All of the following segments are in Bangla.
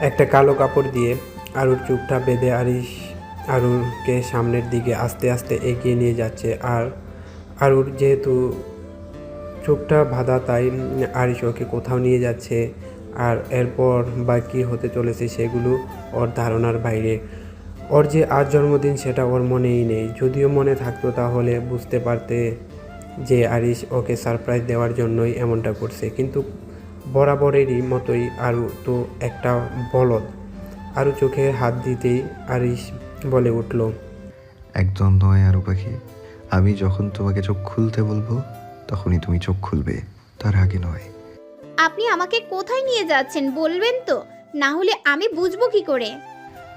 একটা কালো কাপড় দিয়ে আরুর চুপটা বেঁধে আরুরকে সামনের দিকে আস্তে আস্তে এগিয়ে নিয়ে যাচ্ছে। আর আরুর যেহেতু চোখটা বাঁধা, তাই আরিশ ওকে কোথাও নিয়ে যাচ্ছে। আর এরপর বা কী হতে চলেছে সেগুলো ওর ধারণার বাইরে। ওর যে আজ জন্মদিন সেটা ওর মনেই নেই। যদিও মনে থাকতো তাহলে বুঝতে পারতে যে আরিশ ওকে সারপ্রাইজ দেওয়ার জন্যই এমনটা করছে। কিন্তু বরাবরেরই মতোই আরু তো একটা বলদ। আরু চোখে হাত দিতেই আরিশ বলে উঠল, একদম নয় আরু পাখি। আমি যখন তোমাকে চোখ খুলতে বলবো তখনই তুমি চোখ খুলবে, তার আগে নয়। আপনি আমাকে কোথায় নিয়ে যাচ্ছেন বলবেন তো, না হলে আমি বুঝবো কি করে?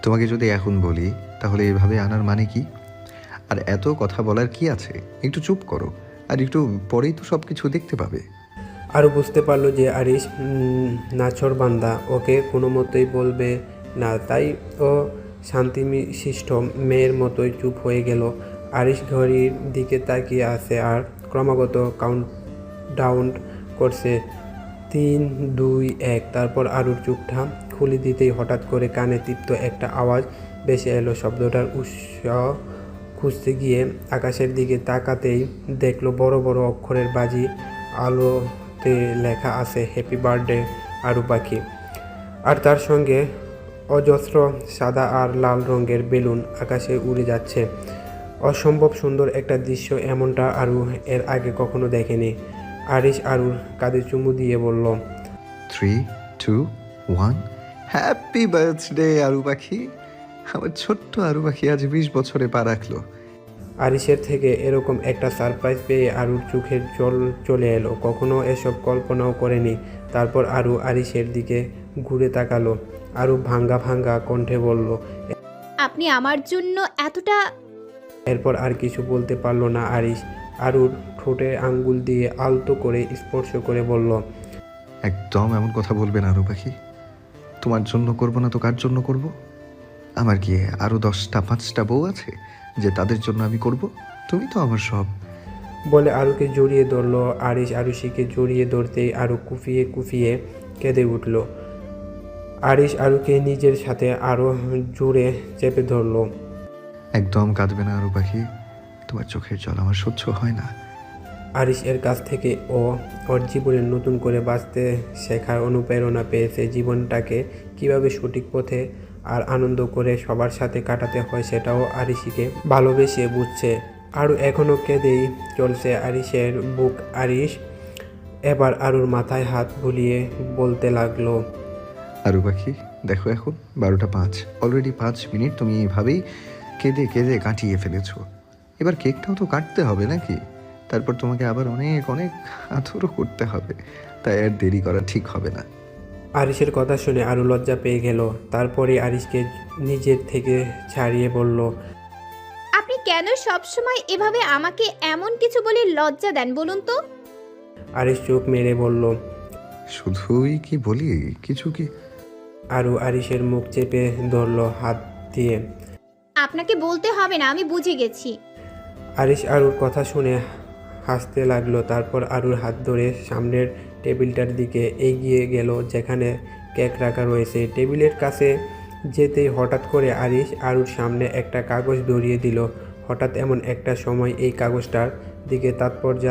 তোমাকে যদি এখন বলি তাহলে এভাবে আনার মানে কি? আর এত কথা বলার কি আছে? একটু চুপ করো, আর একটু পরেই তো সব কিছু দেখতে পাবে। আরও বুঝতে পারলো যে আরিশ নাছোড়বান্দা, ওকে কোনো মতোই বলবে না। তাই ও শান্তিশিষ্ট মেয়ের মতোই চুপ হয়ে গেল। আরিশ ঘড়ির দিকে তাকিয়ে আছে আর ক্রমাগত কাউন্ট ডাউন করছে, 3, 2, 1। তারপর আরুর চুপটা খুলে দিতেই হঠাৎ করে কানে তীব্র একটা আওয়াজ ভেসে এলো। শব্দটার উৎস খুঁজতে গিয়ে আকাশের দিকে তাকাতেই দেখলো বড় বড় অক্ষরের বাজি আলোতে লেখা আছে হ্যাপি বার্থডে আরু পাখি। আর তার সঙ্গে অজস্র সাদা আর লাল রঙের বেলুন আকাশে উড়ে যাচ্ছে। অসম্ভব সুন্দর একটা দৃশ্য, এমনটা আরু এর আগে কখনো দেখেনি। আরিশ আরুর কাঁধে চুমু দিয়ে বলল, 3, 2, 1, হ্যাপি বার্থডে আরু পাখি। আমার ছোট্ট আরু পাখি আজ 20 বছরে পা রাখলো। আরিশের থেকে এরকম একটা সারপ্রাইজ পেয়ে আরুর চোখের জল চলে এলো। কখনো এসব কল্পনাও করেনি। তারপর আরু আরিশের দিকে ঘুরে তাকালো। আরু ভাঙ্গা ভাঙ্গা কণ্ঠে বলল, আপনি আমার জন্য এতটা... এরপর আর কিছু বলতে পারলো না আরিশ। আরুর ঠোঁটে আঙ্গুল দিয়ে আলতো করে স্পর্শ করে বলল, একদম এমন কথা বলবে না আরু পাখি। তোমার জন্য করবো না তো কার জন্য করব? আমার কি আরো 10টা 5টা বউ আছে যে তাদের জন্য আমি করব? তুমি তো আমার সব। বলে আরুকে জড়িয়ে ধরল। আরিশ আরুষিকে জড়িয়ে ধরতেই আরু কুফিয়ে কুফিয়ে কেঁদে উঠল। আরিশ আরুকে নিজের সাথে আরো জোরে চেপে ধরল। একদম কাঁদবে না আরু পাখি, তোমার চোখের জল আমার সহ্য হয় না। আরিশ এর কাছ থেকে ওর জীবনে নতুন করে বাঁচতে শেখার অনুপ্রেরণা পেয়েছে। জীবনটাকে কিভাবে সঠিক পথে আর আনন্দ করে সবার সাথে কাটাতে হয় সেটাও আরিশিকে ভালোবেসে বুঝছে। আরও এখনও কেঁদেই চলছে আরিশের বুক। আরিশ এবার আরুর মাথায় হাত বুলিয়ে বলতে লাগলো, আরু পাখি দেখো, এখন 12টা 5, অলরেডি 5 মিনিট তুমি এইভাবেই কেঁদে কেঁদে কাটিয়ে ফেলেছো। এবার কেকটাও তো কাটতে হবে নাকি? তারপর তোমাকে আবার অনেক অনেক আদরও করতে হবে। তাই আর দেরি করা ঠিক হবে না। আরিশের কথা শুনে আরু লজ্জা পেয়ে গেল। তারপরে আরিশকে নিজের থেকে ছাড়িয়ে বলল, আপনি কেন সবসময় এভাবে আমাকে এমন কিছু বলে লজ্জা দেন বলুন তো? আরিশ চোখ মেরে বলল, শুধুই কি বলি, কিছু কি? আরু আরিশের মুখ চেপে ধরল হাত দিয়ে। আপনাকে বলতে হবে না, আমি বুঝে গেছি। আরিশ আরুর কথা শুনে হাসতে লাগলো। তারপর আরুর হাত ধরে সামনের টেবিলটার দিকে এগিয়ে গেল যেখানে কেক রাখা রয়েছে। টেবিলের কাছে যেতেই হঠাৎ করে আরিশ আরুর সামনে একটা কাগজ ধরিয়ে দিল। হঠাৎ এমন একটা সময় এই কাগজটার দিকে তাৎপর্য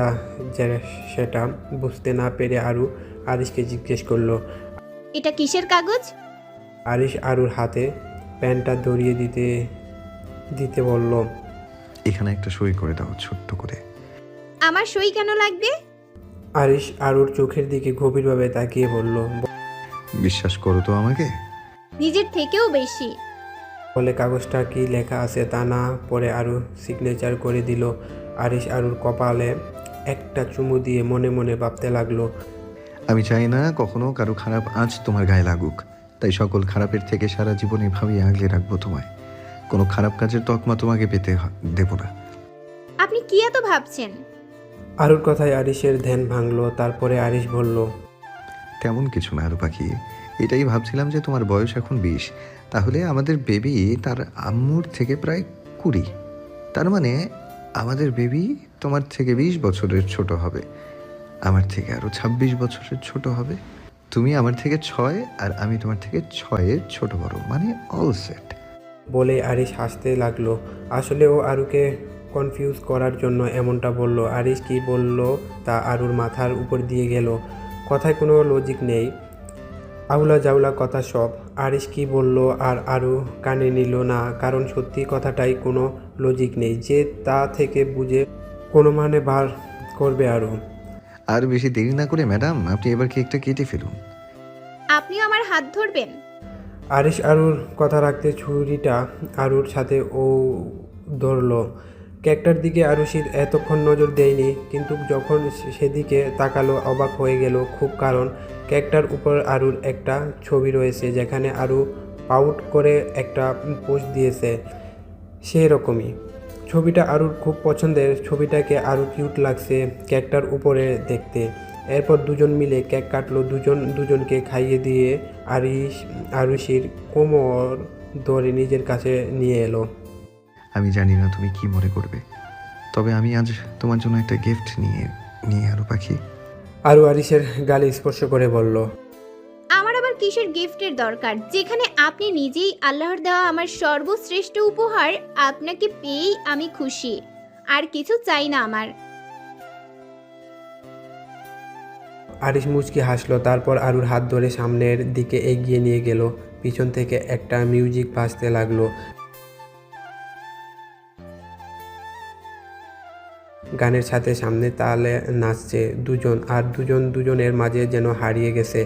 সেটা বুঝতে না পেরে আরু আরিশকে জিজ্ঞেস করলো। এটা কিসের কাগজ? আরিশ আরুর হাতে প্যানটা ধরিয়ে দিতে দিতে বলল, এখানে একটা সই করে দাও ছোট্ট করে। আমার সই কেন লাগবে? আরিশ আরুর চোখের দিকে গভীরভাবে তাকিয়ে বলল, বিশ্বাস করো তো আমাকে। নিজের থেকেও বেশি। বলে কাগজটা কি লেখা আছে তা না পড়ে আরু সিগনেচার করে দিল। আরিশ আরুর কপালে একটা চুমু দিয়ে মনে মনে ভাবতে লাগলো, আমি চাই না কখনো কারো খারাপ আঁচ তোমার গায়ে লাগুক। তাই সকল খারাপের থেকে সারা জীবন এভাবেই আগলে রাখবো তোমায়। কোনো খারাপ কাজের তকমা তোমাকে পেতে দেব না। আপনি কি এত ভাবছেন? আরুর কথায় আরিশের ধ্যান ভাঙলো। তারপরে আরিশ বলল, তেমন কিছু না আরু পাখি, এটাই ভাবছিলাম যে তোমার বয়স এখন 20, তাহলে আমাদের বেবি তার আম্মুর থেকে প্রায় 20। তার মানে আমাদের বেবি তোমার থেকে 20 বছরের ছোট হবে, আমার থেকে আরো 26 বছরের ছোট হবে। তুমি আমার থেকে 6 আর আমি তোমার থেকে 6 ছোট বড়, মানে অল সেট। বলে আরিশ হাসতে লাগলো। আসলে ও আরুকে কনফিউজ করার জন্য এমনটা বলল। আরিশ কি বলল তা আরুর মাথার উপর দিয়ে গেল। কথায় কোনো লজিক নেই, আউলা জাউলা কথা সব। আরিশ কি বলল আর আরু কানে নিল না, কারণ সত্যি কথাটাই কোনো লজিক নেই যে তা থেকে বুঝে কোনো মানে বার করবে আরু। আর বেশি দেরি না করে ম্যাডাম, আপনি এবার কেকটা কেটে ফেলুন। আপনিও আমার হাত ধরবেন? আরিশ আরুর কথা রাখতে ছুরিটা আরুর সাথে ও ধরলো। কেকটার দিকে আরুষির এতক্ষণ নজর দেয়নি, কিন্তু যখন সেদিকে তাকালো অবাক হয়ে গেল খুব, কারণ কেকটার উপর আরুর একটা ছবি রয়েছে, যেখানে আরু পাউট করে একটা পোস্ট দিয়েছে সেরকমই। ছবিটা আরুর খুব পছন্দের, ছবিটাকে আরু কিউট লাগছে কেকটার উপরে দেখতে। এরপর দুজন মিলে কেক কাটলো, দুজনকে খাইয়ে দিয়ে আরুষির কোমর ধরে নিজের কাছে নিয়ে এলো। আমি জানি না তুমি কি মনে করবে, তবে আমি আজ তোমার জন্য একটা গিফট নিয়ে আরু পাখি। আরু আরিশের গালে স্পর্শ করে বলল, আমার আবার কিসের গিফটের দরকার, যেখানে আপনি নিজেই আল্লাহর দেওয়া আমার সর্বশ্রেষ্ঠ উপহার। আপনাকে পেয়েই আমি খুশি, আর কিছু চাই না আমার। আরিশ মুচকি হাসলো, তারপর আরুর হাত ধরে সামনের দিকে এগিয়ে নিয়ে গেল। পিছন থেকে একটা মিউজিক বাজতে লাগলো। গানের সাথে সামনে তালে নাচছে দুজন, আর দুজনের মাঝে যেন হারিয়ে গেছে।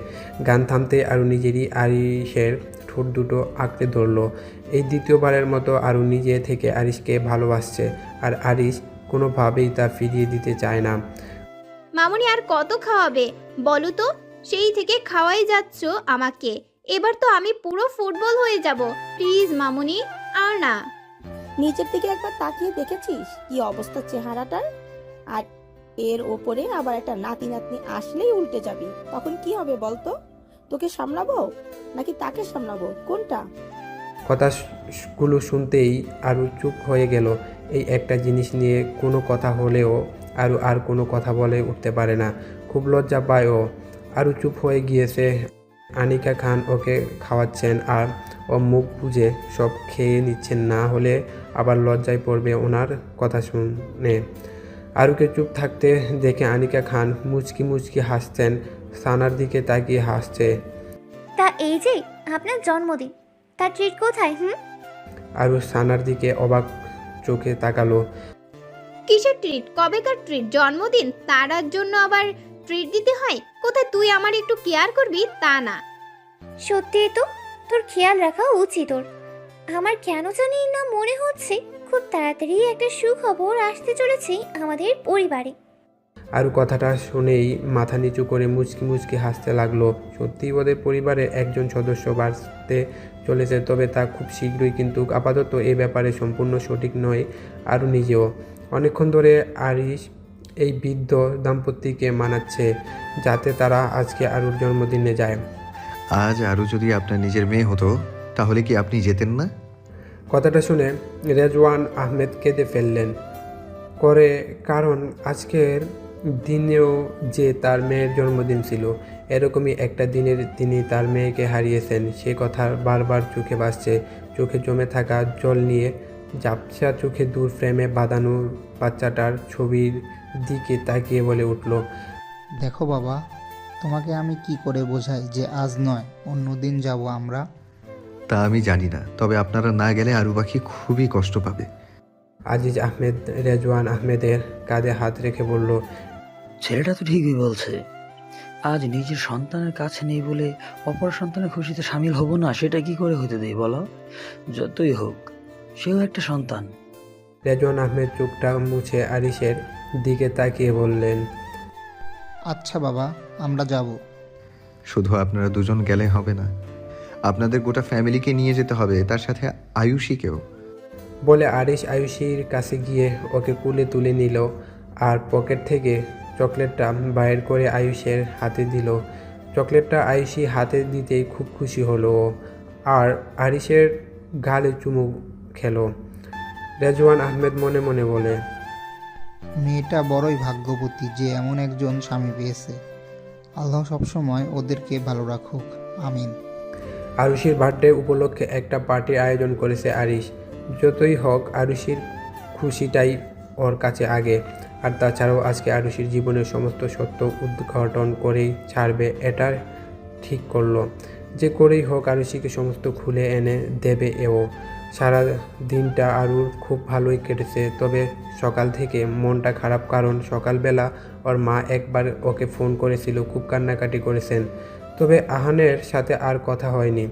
গান থামতে আরু নিজেরই আরিশের ঠোঁট দুটো আঁকড়ে ধরলো। এই দ্বিতীয়বারের মতো আরু নিজে থেকে আরিশকে ভালোবাসছে, আর আরিশ কোনোভাবেই তা ফিরিয়ে দিতে চায় না। মামুনি আর কত খাওয়াবে বলো তো? সেই থেকে খাওয়াই যাচ্ছ আমাকে, এবার তো আমি পুরো ফুটবল হয়ে যাব। প্লিজ মামুনি, আর না। নিচের দিকে একবার তাকিয়ে দেখেছিস কি অবস্থা চেহারাটার? আর এর ওপরে আবার একটা নাতি নাতনি আসলেই উল্টে যাবি, তখন কি হবে বলতো? তোকে সামলাবো নাকি তাকে সামলাবো, কোনটা? কথাগুলো শুনতেই আরু চুপ হয়ে গেল। এই একটা জিনিস নিয়ে কোনো কথা হলেও আরু আর কোনো কথা বলে উঠতে পারে না, খুব লজ্জা পায় ও। আরু চুপ হয়ে গিয়েছে। আনিকা খান ওকে খাওয়াচ্ছেন আর ও মুখ বুজে সব খেয়ে নিচ্ছেন, না হলে আবার লজ্জায় পড়বে ওনার কথা শুনে। আরুকে চুপ থাকতে দেখে আনিকা খান মুচকি মুচকি হাসছেন, সানার দিকে তাকিয়ে হাসছে। তা এই যে আপনার জন্মদিন, তার ট্রিট কোথায়? আরু সানার দিকে অবাক চোখে তাকালো। কিসের ট্রিট? কবেকার ট্রিট? জন্মদিন, তার জন্য আবার ট্রিট দিতে হয়? কোথায় তুই আমার একটু কেয়ার করবি তা না। সত্যি তো, তোর খেয়াল রাখা উচিত ওর। আমার কেন জানি না মনে হচ্ছে খুব তাড়াতাড়ি একটা সুখবর আসতে চলেছে আমাদের পরিবারে। আরু কথাটা শুনেই মাথা নিচু করে মুচকি মুচকি হাসতে লাগলো। সত্যিই ওদের পরিবারে একজন সদস্য বাড়তে চলেছে, তবে তা খুব শীঘ্রই, কিন্তু আপাতত এ ব্যাপারে সম্পূর্ণ সঠিক নয় আরু নিজেও। অনেকক্ষণ ধরে আরিশ এই বৃদ্ধ দাম্পত্যকে মানাচ্ছে যাতে তারা আজকে আরুর জন্মদিনে যায়। আজ আরু যদি আপনার নিজের মেয়ে হতো তাহলে কি আপনি যেতেন না? কথাটা শুনে রেজওয়ান আহমেদ কেঁদে ফেললেন করে, কারণ আজকের দিনেও যে তার মেয়ের জন্মদিন ছিল, এরকমই একটা দিনের তিনি তার মেয়েকে হারিয়েছেন, সে কথা বারবার চোখে ভাসছে। চোখে জমে থাকা জল নিয়ে ঝাপসা চোখে দূর ফ্রেমে বাঁধানো বাচ্চাটার ছবির দিকে তাকিয়ে বলে উঠল, দেখো বাবা, তোমাকে আমি কি করে বোঝাই যে আজ নয় অন্য দিন যাব আমরা? তা আমি জানি না, তবে আপনারা না গেলে আরু পাখি খুবই কষ্ট পাবে। আজিজ আহমেদ রেজওয়ান আহমেদের কাঁধে হাত রেখে বলল, ছেলেটা তো ঠিকই বলছে। আজ নিজের সন্তানের কাছে নেই বলে অপর সন্তানের খুশিতে সামিল হব না, সেটা কি করে হতে দেয় বলো? যতই হোক সেও একটা সন্তান। রেজওয়ান আহমেদ চোখটা মুছে আরিশের দিকে তাকিয়ে বললেন, আচ্ছা বাবা, আমরা যাব। শুধু আপনারা দুজন গেলে হবে না, আপনাদের গোটা ফ্যামিলিকে নিয়ে যেতে হবে, তার সাথে আয়ুষীকেও। বলে আরিশ আয়ুষীর কাছে গিয়ে ওকে কুলে তুলে নিল আর পকেট থেকে চকলেটটা বাইর করে আয়ুষের হাতে দিল। চকলেটটা আয়ুষী হাতে দিতেই খুব খুশি হলো ও, আর আরিশের গালে চুমু খেলো। রেজওয়ান আহমেদ মনে মনে বলে, মেয়েটা বড়ই ভাগ্যবতী যে এমন একজন স্বামী পেয়েছে। আল্লাহ সবসময় ওদেরকে ভালো রাখুক, আমিন। আরুষির বার্থডে উপলক্ষে একটা পার্টির আয়োজন করেছে আরিশ। যতই হোক আরুষির খুশিটাই ওর কাছে আগে। আর তাছাড়াও আজকে আরুষির জীবনের সমস্ত সত্য উদ্ঘাটন করেই ছাড়বে, এটা ঠিক করলো। যে করেই হোক আরুষিকে সমস্ত খুলে এনে দেবে এও। সারা দিনটা আরুর খুব ভালোই কেটেছে, তবে সকাল থেকে মনটা খারাপ, কারণ সকালবেলা ওর মা একবার ওকে ফোন করেছিল, খুব কান্নাকাটি করেছেন। তবে আহানের সাথে আর কথা হয়নি।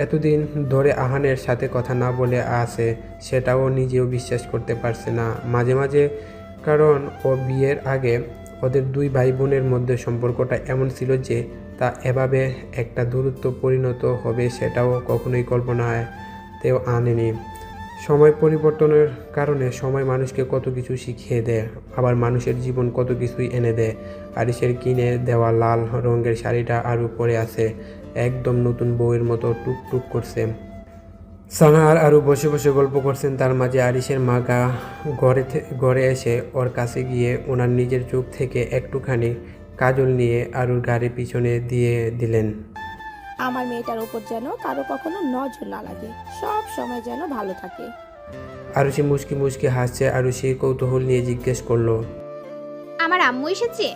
এতদিন ধরে আহানের সাথে কথা না বলে আছে, সেটাও নিজেও বিশ্বাস করতে পারছে না মাঝে মাঝে, কারণ ও বিয়ের আগে ওদের দুই ভাই বোনের মধ্যে সম্পর্কটা এমন ছিল যে তা এভাবে একটা দূরত্ব পরিণত হবে সেটাও কখনোই কল্পনাতেও আনেনি। সময় পরিবর্তনের কারণে সময় মানুষকে কত কিছু শিখিয়ে দেয়, আবার মানুষের জীবন কত কিছুই এনে দেয়। আরিশের কিনে দেওয়া লাল রঙের শাড়িটা আরও পরে আছে, একদম নতুন বউয়ের মতো টুকটুক করছে। সানা আর আরও বসে বসে গল্প করছেন, তার মাঝে আরিশের মা ঘরে এসে ওর কাছে গিয়ে ওনার নিজের চোখ থেকে একটুখানি কাজল নিয়ে আরুর গাড়ির পিছনে দিয়ে দিলেন। আমার মেয়েটার উপর যেন কারো কখনো নজর না লাগে, সব সময় যেন ভালো থাকে। আরুষি মুচকি মুচকি হাসছে। আরুষি কৌতূহল নিয়ে জিজ্ঞেস করলো, আমার আম্মু এসেছে?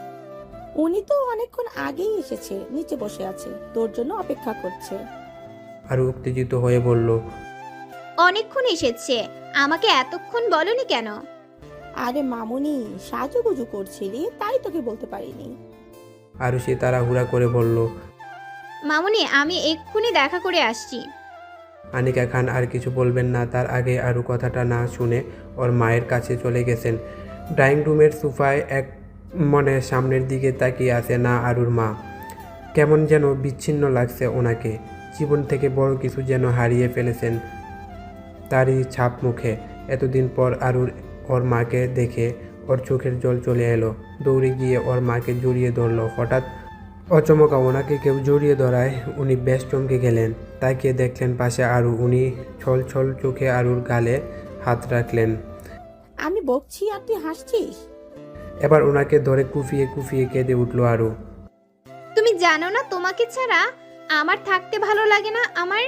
উনি তো অনেকক্ষণ আগেই এসেছে, নিচে বসে আছে, তোর জন্য অপেক্ষা করছে। আরু উত্তেজিত হয়ে বলল, অনেকক্ষণ এসেছে, আমাকে এতক্ষণ বলনি কেন? আরে মামুনি, সাজুগুজু করছিলি তাই তোকে বলতে পারিনি। আরুষি তাড়াহুড়া করে বলল। মামুনি, আমি এক্ষুনি দেখা করে আসছি। আনিকা খান আর কিছু বলবেন না, তার আগে আরু কথাটা না শুনে ওর মায়ের কাছে চলে গেছেন। ড্রয়িং রুমের সোফায় এক মনে সামনের দিকে তাকিয়ে আছে না আরুর মা। কেমন যেন বিচ্ছিন্ন লাগছে ওনাকে, জীবন থেকে বড় কিছু যেন হারিয়ে ফেলেছেন তারই ছাপ মুখে। এতদিন পর আরুর ওর মাকে দেখে ওর চোখের জল চলে এলো, দৌড়ে গিয়ে ওর মাকে জড়িয়ে ধরলো। হঠাৎ অচমকা ওনাকে কেউ জড়িয়ে ধরায় উনি বেশ চমকে গেলেন। তাকিয়ে দেখলেন পাশে আরু, উনি ছল ছল চোখে আরুর গালে হাত রাখলেন। আমি বকছি আর তুই হাসছিস? এবার ওনাকে ধরে কুফিয়ে কুফিয়ে কেঁদে উঠল আরু। তুমি জানো না তোমাকে ছাড়া আমার থাকতে ভালো লাগে না আমার?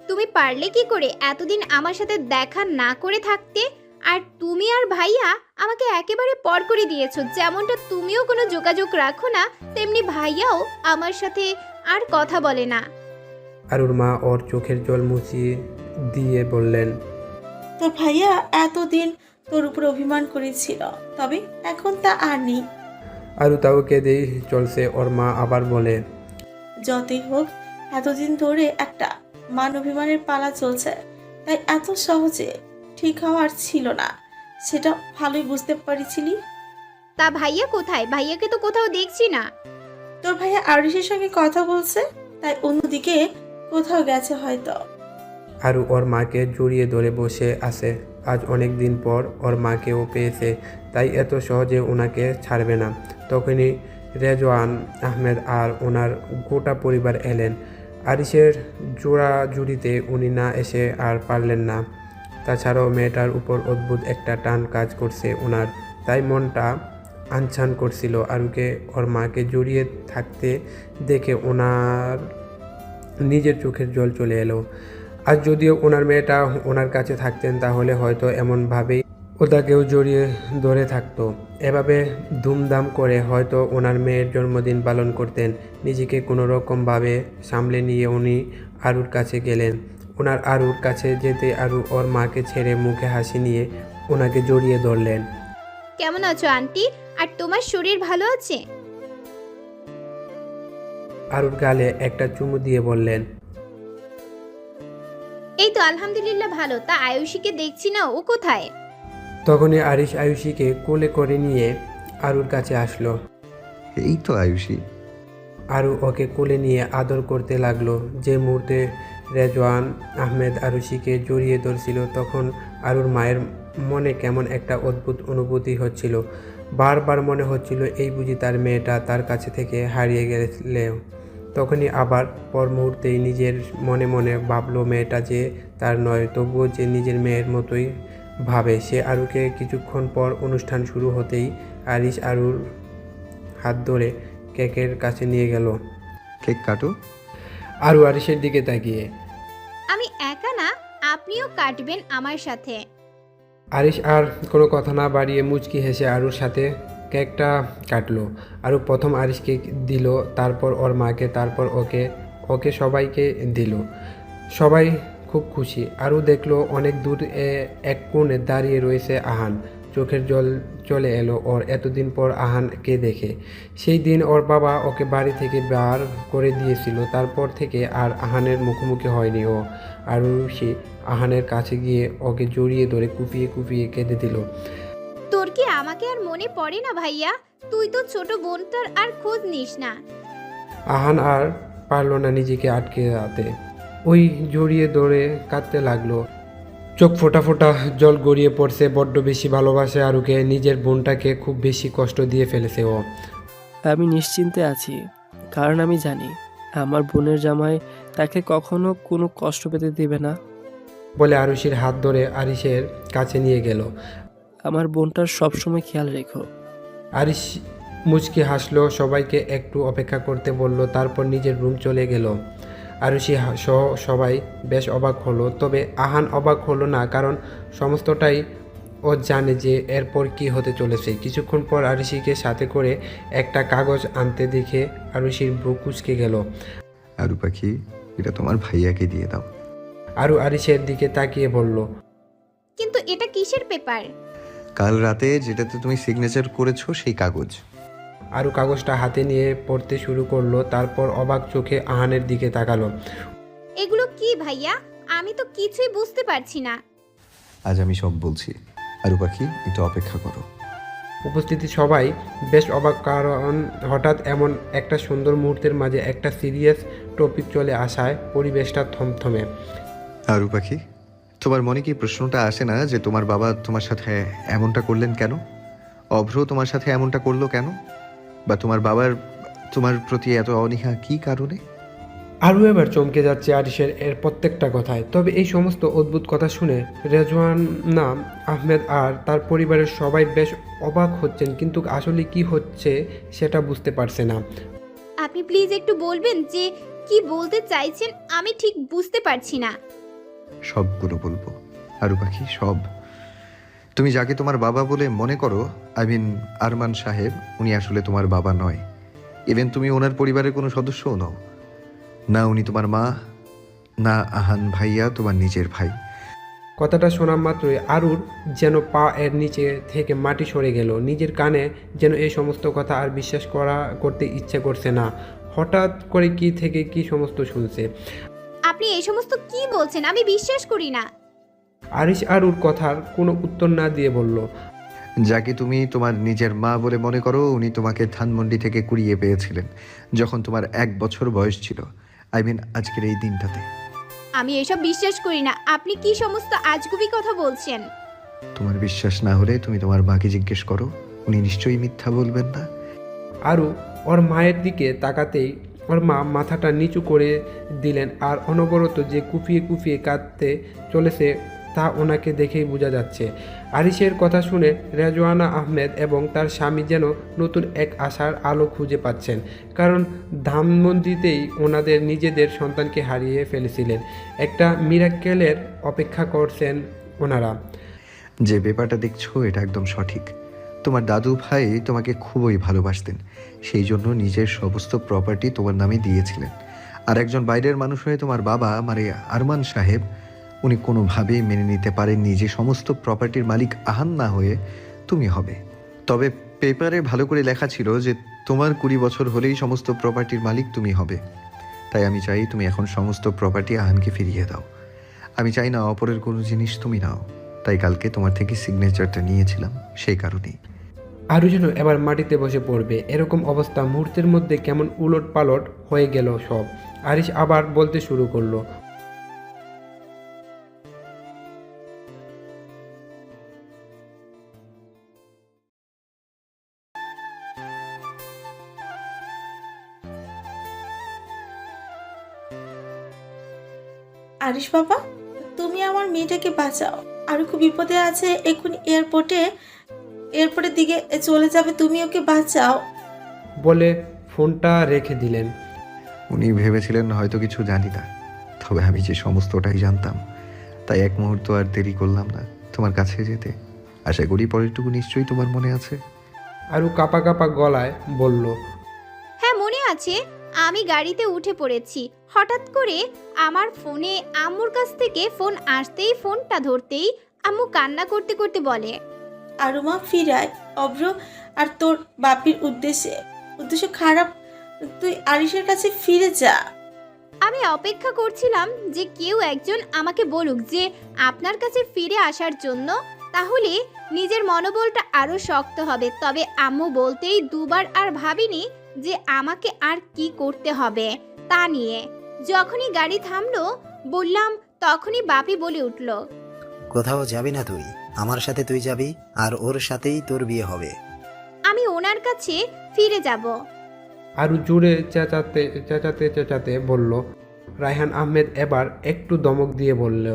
তুমি পারলে কি করে এতদিন আমার সাথে দেখা না করে থাকতে? আর তুমি আর ভাইয়া আমাকে একেবারে পর করে দিয়েছো। যেমনটা তুমিও কোনো যোগাযোগ রাখো না, তেমনি ভাইয়াও আমার সাথে আর কথা বলে না। আরুর মা ওর চোখের জল মুছিয়ে দিয়ে বললেন, তোর ভাইয়া এতদিন তোর উপর অভিমান করেছিল, তবে এখন তা আর নেই। আরু তাও কেঁদেই চলছে। ওর মা আবার বলে, যতই হোক এতদিন ধরে একটা মান অভিমানের পালা চলছে, তাই এত সহজে ঠিক হওয়ার ছিল না, সেটা ভালোই বুঝতে পারছিলি। তা ভাইয়া কোথায়? ভাইয়াকে তো কোথাও দেখছি না। তোর ভাইয়া আরিশের সঙ্গে কথা বলছে, তাই অন্যদিকে কোথাও গেছে হয়তো। আরু ওর মাকে জড়িয়ে ধরে বসে আছে। আজ অনেক দিন পর ওর মাকেও পেয়েছে, তাই এত সহজে ওনাকে ছাড়বে না। তখনই রেজওয়ান আহমেদ আর ওনার গোটা পরিবার এলেন। আরিশের জোড়াজুড়িতে উনি না এসে আর পারলেন না। তাছাড়াও মেয়েটার উপর অদ্ভুত একটা টান কাজ করছে ওনার, তাই মনটা আনছান করছিল। আরুকে ওর মাকে জড়িয়ে থাকতে দেখে ওনার নিজের চোখের জল চলে এলো। আর যদিও ওনার মেয়েটা ওনার কাছে থাকতেন, তাহলে হয়তো এমনভাবেই ওটাকেও জড়িয়ে ধরে থাকতো। এভাবে ধুমধাম করে হয়তো ওনার মেয়ের জন্মদিন পালন করতেন। নিজেকে কোনো রকমভাবে সামলে নিয়ে উনি আরুর কাছে গেলেন। ওনার আরুর কাছে যেতে আরু ওর মাকে ছেড়ে মুখে হাসি নিয়ে ওনাকে জড়িয়ে ধরলেন। কেমন আছো আন্টি? আর তোমার শরীর ভালো আছে? আরুর গালে একটা চুমু দিয়ে বললেন, এই তো আলহামদুলিল্লাহ ভালো। তা আয়ুষীকে দেখছি না, ও কোথায়? তখনই আরিশ আয়ুষীকে কোলে করে নিয়ে আরুর কাছে আসলো। এই তো আয়ুষী। আরু ওকে কোলে নিয়ে আদর করতে লাগলো। যে মুহূর্তে রেজওয়ান আহমেদ আরুষিকে জড়িয়ে ধরছিল, তখন আরুর মায়ের মনে কেমন একটা অদ্ভুত অনুভূতি হচ্ছিল। বারবার মনে হচ্ছিল এই বুঝি তার মেয়েটা তার কাছে থেকে হারিয়ে গেলেও। তখনই আবার পর মুহূর্তেই নিজের মনে মনে ভাবলো মেয়েটা যে তার নয়, তবুও যে নিজের মেয়ের মতোই ভাবে সে আরুকে। কিছুক্ষণ পর অনুষ্ঠান শুরু হতেই আরিশ আরুর হাত ধরে কেকের কাছে নিয়ে গেল। কেক কাটো। আরু আরিশের দিকে তাকিয়ে। আমি একা না, আপনিও কাটবেন আমার সাথে। আরিশ আর কোনো কথা না বাড়িয়ে মুচকি হেসে আরুর সাথে কেকটা কাটলো। আরু প্রথম আরিশকে দিল, তারপর ওর মাকে, তারপর ওকে ওকে সবাইকে দিল। সবাই খুব খুশি। আরু দেখলো অনেক দূর এক কোণে দাঁড়িয়ে রয়েছে আহান। চোখের জল চলে এলো ওর এতদিন পর আহানকে দেখে। সেই দিন ওর বাবা ওকে বাড়ি থেকে বার করে দিয়েছিল, তারপর থেকে আর আহানের মুখোমুখি হয়নি ও। আরু সে আহানের কাছে গিয়ে ওকে জড়িয়ে ধরে কুপিয়ে কুপিয়ে কেঁদে দিল। তোর কি আমাকে আর মনে পড়ে না ভাইয়া? তুই তো ছোট বোনটার আর খোঁজ নিস না। আহান আর পারল না নিজেকে আটকে রাখতে, ওই জড়িয়ে ধরে কাঁদতে লাগলো। চোখ ফোটা ফোটা জল গড়িয়ে পড়ছে। বড্ড বেশি ভালোবাসে আরুকে, নিজের বোনটাকে খুব বেশি কষ্ট দিয়ে ফেলেছে ও। আমি নিশ্চিন্তে আছি, কারণ আমি জানি আমার বোনের জামাই তাকে কখনো কোনো কষ্ট পেতে দেবে না। বলে আরুষির হাত ধরে আরিশের কাছে নিয়ে গেল। আমার বোনটার সবসময় খেয়াল রেখো। আরিশ মুচকি হাসলো, সবাইকে একটু অপেক্ষা করতে বলল, তারপর নিজের রুম চলে গেল। আরুষি সহ সবাই বেশ অবাক হলো, তবে আহান অবাক হলো না, কারণ সমস্তটাই ও জানে যে এরপর কি হতে চলেছে। কিছুক্ষণ পর আরুষিকে সাথে করে একটা কাগজ আনতে দেখে আরুষির ভ্রু কুঁচকে গেল। আরু পাখি, এটা তোমার ভাইয়াকে দিয়ে দাও। আরু আরিশের দিকে তাকিয়ে বলল, কিন্তু এটা কিসের পেপার? কাল রাতে যেটাতে তুমি সিগনেচার করেছো সেই কাগজ। আরু কাগজটা হাতে নিয়ে পড়তে শুরু করলো, তারপর অবাক চোখে আহানের দিকে তাকালো। এগুলো কি ভাইয়া? আমি তো কিছুই বুঝতে পারছি না। আজ আমি সব বলছি। আরু পাখি, একটু অপেক্ষা করো। উপস্থিতি সবাই বেশ অবাক, কারণ হঠাৎ এমন একটা সুন্দর মুহূর্তের মাঝে একটা সিরিয়াস টপিক চলে আসায় পরিবেশটা থমথমে। আরু পাখি, তোমার মনে কি প্রশ্নটা আসে না যে তোমার বাবা তোমার সাথে এমনটা করলেন কেন? অভ্র তোমার সাথে এমনটা করলো কেন? বা তোমার বাবার তোমার প্রতি এত অনীহা কি কারণে? আরও এবার চমকে যাচ্ছে আরিশের এর প্রত্যেকটা কথায়। তবে এই সমস্ত অদ্ভুত কথা শুনে রেজওয়ানা আহমেদ আর তার পরিবারের সবাই বেশ অবাক হচ্ছেন, কিন্তু আসলে কি হচ্ছে সেটা বুঝতে পারছে না। আপনি প্লিজ একটু বলবেন যে কি বলতে চাইছেন? আমি ঠিক বুঝতে পারছি না। সবগুলো বলবো আরু পাখি, সব। তুমি যাকে তোমার বাবা বলে মনে করো, আরমান সাহেব, উনি আসলে তোমার বাবা নয়। ইভেন তুমি ওনার পরিবারের কোনো সদস্যও নও না। উনি তোমার মা না, আহান ভাইয়া তোমার নিজের ভাই। কথাটা শোনা মাত্রই আরুর যেন পা এর নিচে থেকে মাটি সরে গেল। নিজের কানে যেন এই সমস্ত কথা আর বিশ্বাস করতে ইচ্ছে করছে না। হঠাৎ করে কি থেকে কি সমস্ত শুনছে। আপনি এই সমস্ত কি বলছেন? আমি বিশ্বাস করি না। আরিশ আরুর কথার কোনো উত্তর না দিয়ে বলল, যাকে তুমি তোমার নিজের মা বলে মনে করো, উনি তোমাকে ধানমন্ডি থেকে কুড়িয়ে পেয়েছিলেন যখন তোমার 1 বছর বয়স ছিল। আজকের এই দিনটাতে। আমি এসব বিশ্বাস করি না। আপনি কি সমস্ত আজগুবি কথা বলছেন? তোমার বিশ্বাস না হলে তুমি তোমার মাকে জিজ্ঞেস করো, উনি নিশ্চয়ই মিথ্যা বলবেন না। আরু ওর মায়ের দিকে তাকাতেই ওর মা মাথাটা নিচু করে দিলেন, আর অনবরত যে কুপিয়ে কুপিয়ে কাঁদতে চলেছে তা ওনাকে দেখেই বোঝা যাচ্ছে। আরিশের কথা শুনে রেজওয়ানা আহমেদ এবং তার স্বামী যেন নতুন এক আশার আলো খুঁজে পাচ্ছেন, কারণ ধানমন্ডিতেই ওনাদের নিজেদের সন্তানকে হারিয়ে ফেলেছিলেন। একটা মিরাক্কেলের অপেক্ষা করছেন ওনারা। যে ব্যাপারটা দেখছো এটা একদম সঠিক। তোমার দাদু ভাই তোমাকে খুবই ভালোবাসতেন, সেই জন্য নিজের সমস্ত প্রপার্টি তোমার নামে দিয়েছিলেন। আর একজন বাইরের মানুষ হয়ে তোমার বাবা মানে আরমান সাহেব, উনি কোনোভাবেই মেনে নিতে পারেননি যে সমস্ত প্রপার্টির মালিক আহান না হয়ে তুমি হবে। তবে পেপারে ভালো করে লেখা ছিল যে তোমার 20 বছর হলেই সমস্ত প্রপার্টির মালিক তুমি হবে। তাই আমি চাই তুমি এখন সমস্ত প্রপার্টি আহানকে ফিরিয়ে দাও। আমি চাই না অপরের কোনো জিনিস তুমি নাও। তাই কালকে তোমার থেকে সিগনেচারটা নিয়েছিলাম, সেই কারণেই। আরও যেন এবার মাটিতে বসে পড়বে এরকম অবস্থা। মুহূর্তের মধ্যে কেমন উলট পালট হয়ে গেল সব। আরিশ আবার বলতে শুরু করলো, আরিশ বাবা, তুমি আমার মেয়েটাকে বাঁচাও। আর খুব বিপদে আছে, এক্ষুনি এয়ারপোর্টের দিকে চলে যাবে, তুমি ওকে বাঁচাও। বলে ফোনটা রেখে দিলেন। উনি ভেবেছিলেন হয়তো কিছু জানি না, তবে আমি যে সমস্তটাই জানতাম, তাই এক মুহূর্ত আর দেরি করলাম না তোমার কাছে যেতে। আশা করি পরেরটুকু নিশ্চয়ই তোমার মনে আছে। আরু কাঁপা কাঁপা গলায় বলল, হ্যাঁ মনে আছে, আমি গাড়িতে উঠে পড়েছি। হঠাৎ করে আমার ফোনে আম্মুর কাছ থেকে ফোন আসতেই ফোনটা ধরতেই আম্মু কান্না করতে করতে বলে, আরুমা ফিরায় অভ্র আর তোর বাপির উদ্দেশ্য খারাপ, তুই আরিশের কাছে ফিরে যা। আমি অপেক্ষা করছিলাম যে কেউ একজন আমাকে বলুক যে আপনার কাছে ফিরে আসার জন্য, তাহলে নিজের মনোবলটা আরো শক্ত হবে। তবে আম্মু বলতেই দুবার আর ভাবিনি যে আমাকে আর কি করতে হবে তা নিয়ে। যখনই গাড়ি থামলো বললাম, তখনই বাপি বলে উঠল, কোথাও যাবি না তুই, আমার সাথে তুই যাবি আর ওর সাথেই তোর বিয়ে হবে। আমি ওনার কাছে ফিরে যাব। আরু জোরে চেঁচাতে চেঁচাতে চেঁচাতে বলল। রায়হান আহমেদ এবার একটু দমক দিয়ে বলল,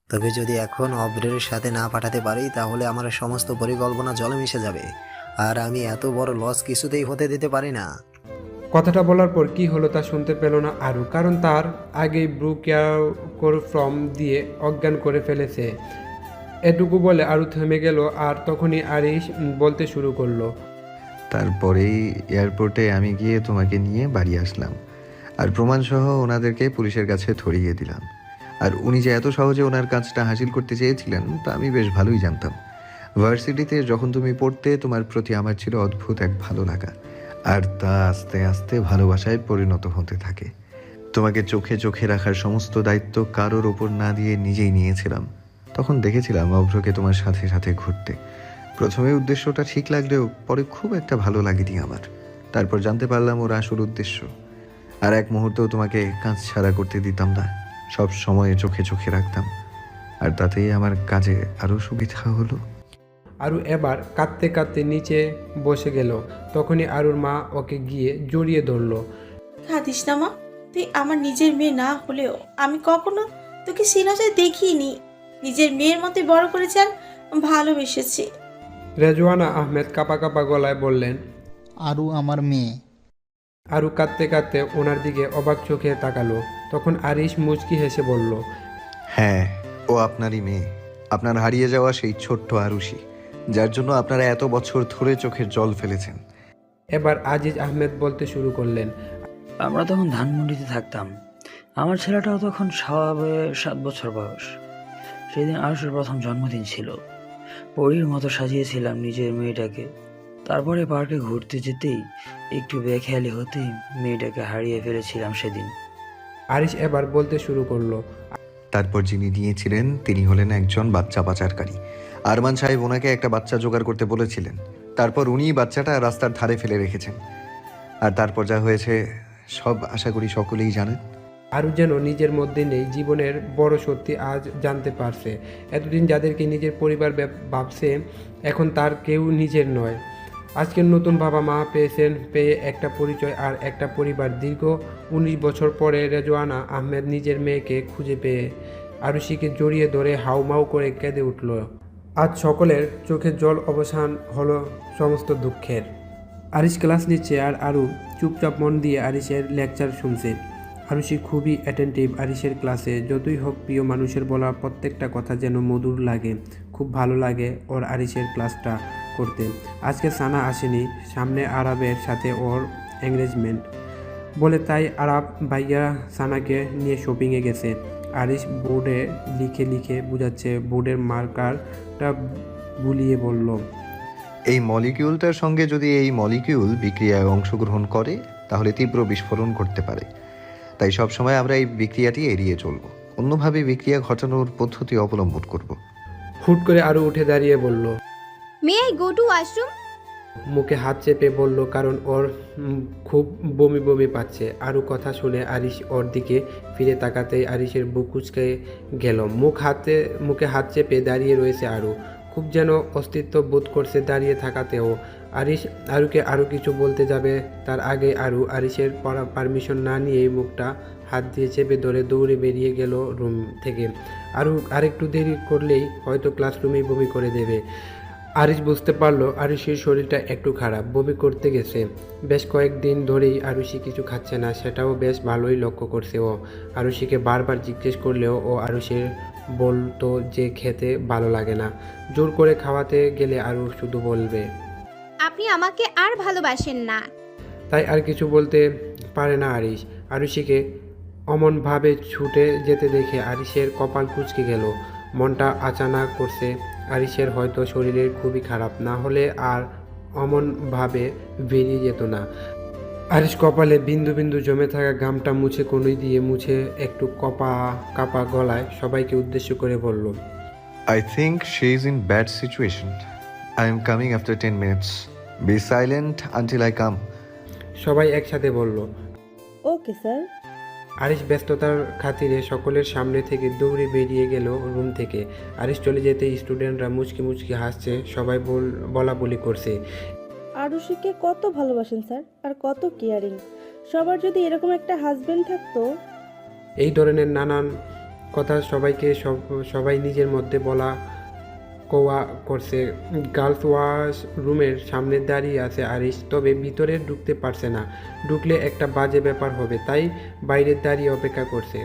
তবে যদি এখন অব্রের সাথে না পাঠাতে পারি তাহলে আমার সমস্ত পরিকল্পনা জলে মিশে যাবে, আর আমি এত বড় লস কিছুতেই হতে দিতে পারি না। কথাটা বলার পর কি হলো তা শুনতে পেল না আরু, কারণ তার আগেই ব্রু কেয়ার ফর্ম দিয়ে অজ্ঞান করে ফেলেছে। এটুকু বলে আরু থেমে গেল, আর তখনই আরিশ বলতে শুরু করলো, তারপরেই এয়ারপোর্টে আমি গিয়ে তোমাকে নিয়ে বাড়ি আসলাম, আর প্রমাণসহ ওনাদেরকে পুলিশের কাছে ধরিয়ে দিলাম। আর উনি যে এত সহজে ওনার কাজটা হাসিল করতে চেয়েছিলেন তা আমি বেশ ভালোই জানতাম। ভার্সিটিতে যখন তুমি পড়তে, তোমার প্রতি আমার ছিল অদ্ভুত এক ভালো লাগা, আর তা আস্তে আস্তে ভালোবাসায় পরিণত হতে থাকে। তোমাকে চোখে চোখে রাখার সমস্ত দায়িত্ব কারোর ওপর না দিয়ে নিজেই নিয়েছিলাম। তখন দেখেছিলাম অভ্রকে তোমার সাথে সাথে ঘুরতে। প্রথমে উদ্দেশ্যটা ঠিক লাগলেও পরে খুব একটা ভালো লাগেনি আমার। তারপর জানতে পারলাম ওর আসল উদ্দেশ্য। আর এক মুহূর্তেও তোমাকে কাজ ছাড়া করতে দিতাম না, সব সময় চোখে চোখে রাখতাম, আর তাতেই আমার কাজে আরও সুবিধা হলো। আরু এবার কাঁদতে কাঁদতে নিচে বসে গেল। তখনই আরুর মা ওকে গিয়ে জড়িয়ে ধরল। কাঁদিস না মা, তুই আমার নিজের মেয়ে না হলেও আমি কখনো তোকে সিনাজায় দেখিনি। নিজের মেয়ের মতোই বড় করেছি আর ভালোবেসেছি। রেজওয়ানা আহমেদ কাঁপা কাঁপা গলায় বললেন। আরু আমার মেয়ে। আরু কাঁদতে কাঁদতে ওনার দিকে অবাক চোখে তাকালো। তখন আরিশ মুচকি হেসে বলল, হ্যাঁ, ও আপনারই মেয়ে, আপনার হারিয়ে যাওয়া সেই ছোট্ট আরুষি, যার জন্য আপনারা এত বছর ধরে চোখের জল ফেলেছেন। এবার আজিজ আহমেদ বলতে শুরু করলেন। আমরা তখন ধানমন্ডিতে থাকতাম। আমার ছেলেটাও তখন 7 বছর বয়স। সেদিন আরুষের প্রথম জন্মদিন ছিল। পরীর মতো সাজিয়েছিলাম নিজের মেয়েটাকে। তারপরে পার্কে ঘুরতে যেতেই একটু বেখেয়ালি হতেই মেয়েটাকে হারিয়ে ফেলেছিলাম সেদিন। আরিশ এবার বলতে শুরু করলো। তারপর যিনি নিয়েছিলেন তিনি হলেন একজন বাচ্চা পাচারকারী। আরমান সাহেব ওনাকে একটা বাচ্চা জোগাড় করতে বলেছিলেন। তারপর উনিই বাচ্চাটা রাস্তার ধারে ফেলে রেখেছেন। আর তারপর যা হয়েছে সব আশা করি সকলেই জানেন। আরু যেন নিজের মধ্যে নেই, জীবনের বড় সত্যি আজ জানতে পারছে। এতদিন যাদেরকে নিজের পরিবার ভাবছে, এখন তার কেউ নিজের নয়। আজকের নতুন বাবা মা পেয়েছেন, পেয়ে একটা পরিচয় আর একটা পরিবার। দীর্ঘ 19 বছর পরে রেজওয়ানা আহমেদ নিজের মেয়েকে খুঁজে পেয়ে আরুষিকে জড়িয়ে ধরে হাউমাউ করে কেঁদে উঠল। আজ সকলের চোখের জল অবসান হলো সমস্ত দুঃখের। আরিশ ক্লাস নিচ্ছে আর আরু চুপচাপ মন দিয়ে আরিশের লেকচার শুনছে। আরুষি খুবই অ্যাটেন্টিভ আরিশের ক্লাসে। যতই হোক প্রিয় মানুষের বলা প্রত্যেকটা কথা যেন মধুর লাগে। খুব ভালো লাগে ওর আরিশের ক্লাসটা করতে। আজকে সানা আসেনি, সামনে আরাবের সাথে ওর এঙ্গেজমেন্ট বলে, তাই আরাব ভাইয়া সানাকে নিয়ে শপিংয়ে গেছে। আরিশ বোর্ডে লিখে লিখে বুঝাচ্ছে, বোর্ডের মার্কারটা বুলিয়ে বলল, এই মলিকিউলটার সঙ্গে যদি এই মলিকিউল বিক্রিয়ায় অংশগ্রহণ করে তাহলে তীব্র বিস্ফোরণ করতে পারে। তাই সবসময় আমরা এই বিক্রিয়াটি এড়িয়ে চলব, অন্যভাবে বিক্রিয়া ঘটানোর পদ্ধতি অবলম্বন করব। হুট করে আরও উঠে দাঁড়িয়ে বলল, may I go to washroom? মুখে হাত চেপে বলল, কারণ ওর খুব বমি বমি পাচ্ছে। আরও কথা শুনে আরিশ ওর দিকে ফিরে তাকাতেই আরিশের বুক কুঁচকে গেল। মুখে হাত চেপে দাঁড়িয়ে রয়েছে আরু। খুব যেন অস্তিত্ব বোধ করছে দাঁড়িয়ে থাকাতেও। আরিশ আরুকে আরও কিছু বলতে যাবে, তার আগে আরিশের পারমিশন না নিয়েই মুখটা হাত দিয়ে চেপে ধরে দৌড়ে বেরিয়ে গেল রুম থেকে। আরও আরেকটু দেরি করলেই হয়তো ক্লাসরুমেই বমি করে দেবে। আরিশ বুঝতে পারলো আরুষির শরীরটা একটু খারাপ, বমি করতে গেছে। বেশ কয়েকদিন ধরেই আরুষি কিছু খাচ্ছে না, সেটাও বেশ ভালোই লক্ষ্য করছে ও। আরুষিকে বারবার জিজ্ঞেস করলেও ও আরুষির বলতো যে খেতে ভালো লাগে না। জোর করে খাওয়াতে গেলে আরু শুধু বলবে। আপনি আমাকে আর ভালোবাসেন না। তাই আর কিছু বলতে পারে না আরিশ। আরুষিকে অমনভাবে ছুটে যেতে দেখে আরিশের কপাল কুঁচকে গেল। মনটা আচানা করছে আরিশের হয়তো শরীরের খুবই খারাপ, না হলে আর অমনভাবে বেরিয়ে যেত না। আরিশ কপালে বিন্দু বিন্দু জমে থাকা ঘামটা মুছে কনুই দিয়ে মুছে একটু কাপা গলায় সবাইকে উদ্দেশ্য করে বলল। I think she is in bad situation. I am coming after 10 minutes. Be silent until I come. সবাই একসাথে বলল। Okay sir. আরিশ ব্যস্ততার খাতিরে সকলের সামনে থেকে দৌড়ে বেরিয়ে গেল রুম থেকে। আরিশ চলে যেতে স্টুডেন্টরা মুচকি মুচকি হাসছে, সবাই বলা বলি করছে। আরুষিকে কত ভালোবাসেন স্যার, আর কত কেয়ারিং। সবার যদি এরকম একটা হাজবেন্ড থাকতো। এই ধরনের নানান কথা সবাই নিজের মধ্যে বলা কোয়া করছে। গার্লস ওয়াশ রুমের সামনে দাঁড়িয়ে আছে আরিশ, তবে ভিতরে ঢুকতে পারছে না। ঢুকলে একটা বাজে ব্যাপার হবে, তাই বাইরে দাঁড়িয়ে অপেক্ষা করছে।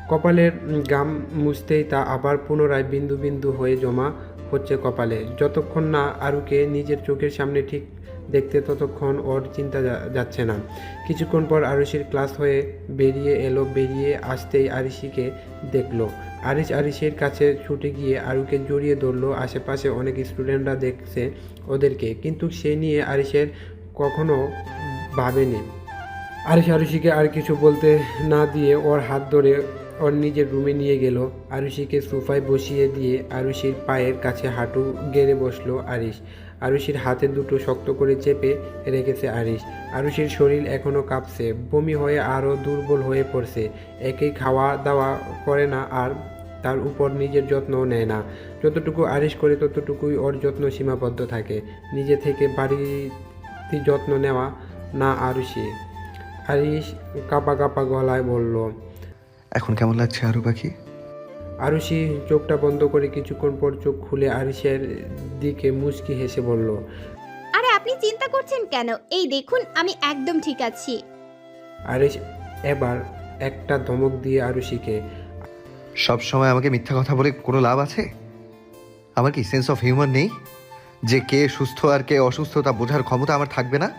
কপালের গাম মুছতেই তা আবার পুনরায় বিন্দু বিন্দু হয়ে জমা হচ্ছে কপালে। যতক্ষণ না আরুকে নিজের চোখের সামনে ঠিক দেখতে ততক্ষণ ওর চিন্তা যাচ্ছে না। কিছুক্ষণ পর আরুষির ক্লাস হয়ে বেরিয়ে এলো। বেরিয়ে আসতেই আরিশিকে দেখলো। আরিশের কাছে ছুটে গিয়ে আরুকে জড়িয়ে ধরলো। আশেপাশে অনেক স্টুডেন্টরা দেখছে ওদেরকে, কিন্তু সে নিয়ে আরিশের কখনো ভাবেনি। আরুষিকে আর কিছু বলতে না দিয়ে ওর হাত ধরে ওর নিজের রুমে নিয়ে গেল। আরুষিকে সোফায় বসিয়ে দিয়ে আরুষির পায়ের কাছে হাঁটু গেড়ে বসলো আরিশ। আরুষির হাতে দুটো শক্ত করে চেপে রেখেছে আরিশ। আরুষির শরীর এখনও কাঁপছে, বমি হয়ে আরও দুর্বল হয়ে পড়ছে। একেই খাওয়া দাওয়া করে না, আর তার উপর নিজের যত্নও নেয় না। যতটুকু আরিশ করে ততটুকুই ওর যত্ন সীমাবদ্ধ থাকে। নিজে থেকে বাড়িতে যত্ন নেওয়া না আরুষি। আরিশ কাঁপা কাঁপা গলায় বলল। এখন কেমন লাগছে আরু পাখি? আরুষি চোখটা বন্ধ করে কিছুক্ষণ পর চোখ খুলে আরিশের দিকে মুচকি হেসে বলল। আরে আপনি চিন্তা করছেন কেন? এই দেখুন আমি একদম ঠিক আছি। আরিশ এবার একটা ধমক দিয়ে আরুষিকে। সব সময় আমাকে মিথ্যা কথা বলে কোনো লাভ আছে? আমার কি সেন্স অফ হিউমার নেই যে কে সুস্থ আর কে অসুস্থ তা বোঝার ক্ষমতা আমার থাকবে না?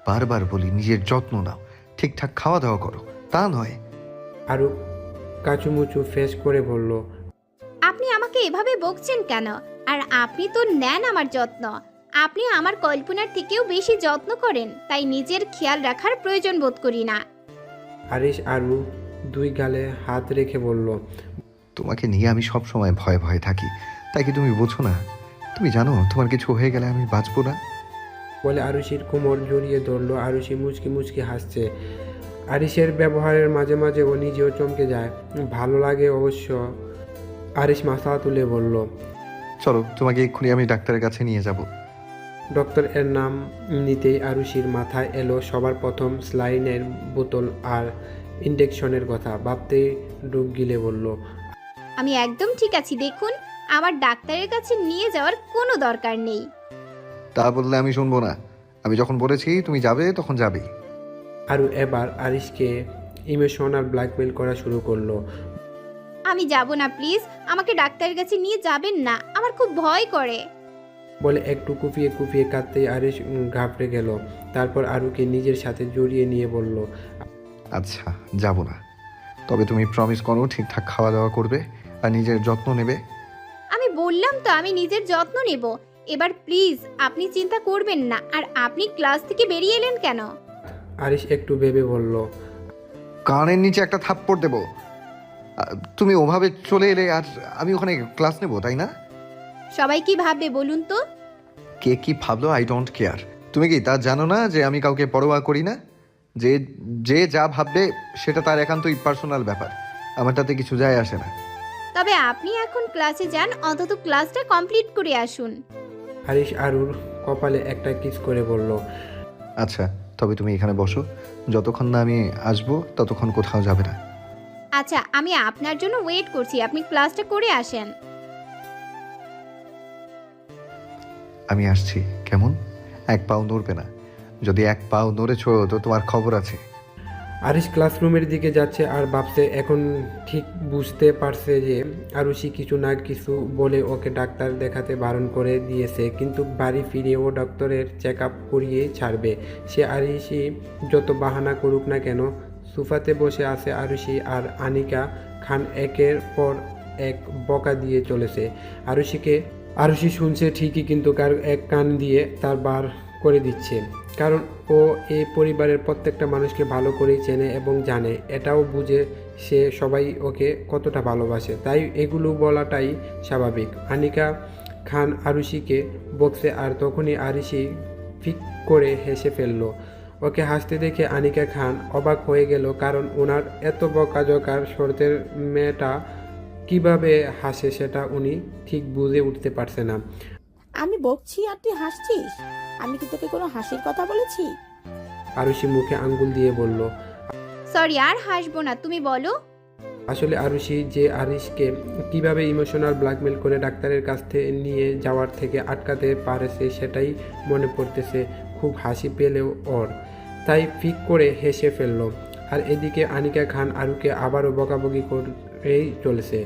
বারবার বলি নিজের যত্ন নাও, ঠিকঠাক খাওয়া দাওয়া করো, তা নয়। আরু কাচুমুচু ফেস করে বলল। আপনি আমাকে এভাবে বকছেন কেন? আর আপনি তো নেন আমার যত্ন। আপনি আমার কল্পনার থেকেও বেশি যত্ন করেন, তাই নিজের খেয়াল রাখার প্রয়োজন বোধ করি না। আরিশ আরু দুই গালে হাত রেখে বলল। তোমাকে নিয়ে আমি সব সময় ভয়ে ভয়ে থাকি, তাই কি তুমি বোঝো না? তুমি জানো তোমার কিছু হয়ে গেলে আমি বাঁচবো না। বলে আরুষির কোমর জড়িয়ে ধরল। আরুষি মুচকি মুচকি হাসছে। আরিশের ব্যবহারের মাঝে মাঝে ও নিজেও চমকে যায়। ভালো লাগে অবশ্য। আরিশ মাথা তুলে বলল। চলো তোমাকে এক্ষুনি আমি ডাক্তারের কাছে নিয়ে যাব। ডক্টর এর নাম নিতেই আরুষির মাথায় এলো সবার প্রথম স্যালাইনের বোতল আর ইনজেকশনের কথা। ভাবতেই ডুব গিলে বলল। আমি একদম ঠিক আছি, দেখুন আমার ডাক্তারের কাছে নিয়ে যাওয়ার কোনো দরকার নেই। তা বললে আমি শুনবো না। আমি যখন বলেছি তুমি যাবে তখন যাবে। আরু এবার আরিশকে ইমোশনাল ব্ল্যাকমেল করা শুরু করলো। আমি যাব না, প্লিজ আমাকে ডাক্তারের কাছে নিয়ে যাবেন না, আমার খুব ভয় করে। বলে একটু কুপিয়ে কুপিয়ে কাঁদতেই আরিশ ঘাবড়ে গেল। তারপর আরুকে নিজের সাথে জড়িয়ে নিয়ে বলল। আচ্ছা যাব না, তবে তুমি প্রমিস করো ঠিকঠাক খাওয়া দাওয়া করবে আর নিজের যত্ন নেবে। আমি বললাম তো আমি নিজের যত্ন নেব। এবার প্লিজ আপনি চিন্তা করবেন না। আর আপনি ক্লাস থেকে বেরিয়ে এলেন কেন? আরিশ একটু ভেবে বলল। কানের নিচে একটা থাপ্পড় দেবো। তুমি ওভাবে চলে এলে আর আমি ওখানে ক্লাস নেব, তাই না? সবাই কি ভাববে বলুন তো? কে কি ভাবলো আই ডোন্ট কেয়ার। তুমি কি তা জানো না যে আমি কাউকে পরোয়া করি না? যে যে যা ভাববে সেটা তার একান্তই পার্সোনাল ব্যাপার, আমার তাতে কিছু যায় আসে না। তবে আপনি এখন ক্লাসে যান, অন্তত ক্লাসটা কমপ্লিট করে আসুন। আরিশ আরুর কপালে একটা কিস করে বলল। আচ্ছা তবে তুমি এখানে বসো, যতক্ষণ না আমি আসবো ততক্ষণ কোথাও যাবে না। আচ্ছা আমি আপনার জন্য ওয়েট করছি, আপনি ক্লাসটা করে আসেন। আমি আসছি, কেমন? এক পাও নড়বে না। যদি এক পাও নড়েছো তো তোমার খবর আছে। আরিশ ক্লাসরুমের দিকে যাচ্ছে আর ভাবছে, এখন ঠিক বুঝতে পারছে যে আরুষি কিছু না কিছু বলে ওকে ডাক্তার দেখাতে বারণ করে দিয়েছে, কিন্তু বাড়ি ফিরে ও ডক্টরের চেক আপ করিয়ে ছাড়বে। সে আরুষি যত বাহানা করুক না কেন। সোফাতে বসে আছে আরুষি আর আনিকা খান একের পর এক বকা দিয়ে চলেছে আরুষি শুনছে ঠিকই, কিন্তু এক কান দিয়ে তার বার করে দিচ্ছে, কারণ ও এই পরিবারের প্রত্যেকটা মানুষকে ভালো করেই চেনে এবং জানে, এটাও বুঝে সে সবাই ওকে কতটা ভালোবাসে, তাই এগুলো বলাটাই স্বাভাবিক। আনিকা খান আরুষিকে বকছে আর তখনই আরুষি ফিক করে হেসে ফেলল। ওকে হাসতে দেখে আনিকা খান অবাক হয়ে গেল, কারণ ওনার এত বকাঝকার শর্তের মেয়েটা কিভাবে হাসে সেটা উনি ঠিক বুঝে উঠতে পারছে না। আমি বকছি আর তুই হাসছিস? আমি কি তোকে কোনো হাসির কথা বলেছি? আরুষি মুখে আঙ্গুল দিয়ে বলল। সরি, আর হাসবো না, তুমি বলো। আসলে আরুষি যে আরিশকে কিভাবে ইমোশনাল ব্ল্যাকমেল করে ডাক্তারের কাছ থেকে নিয়ে যাওয়ার থেকে আটকাতে পারেছে সেটাই মনে পড়তেছে। খুব হাসি পেলেও ওর, তাই ফিক করে হেসে ফেলল। আর এদিকে আনিকা খান আরুকে আবারও বকাবকি করেই চলেছে।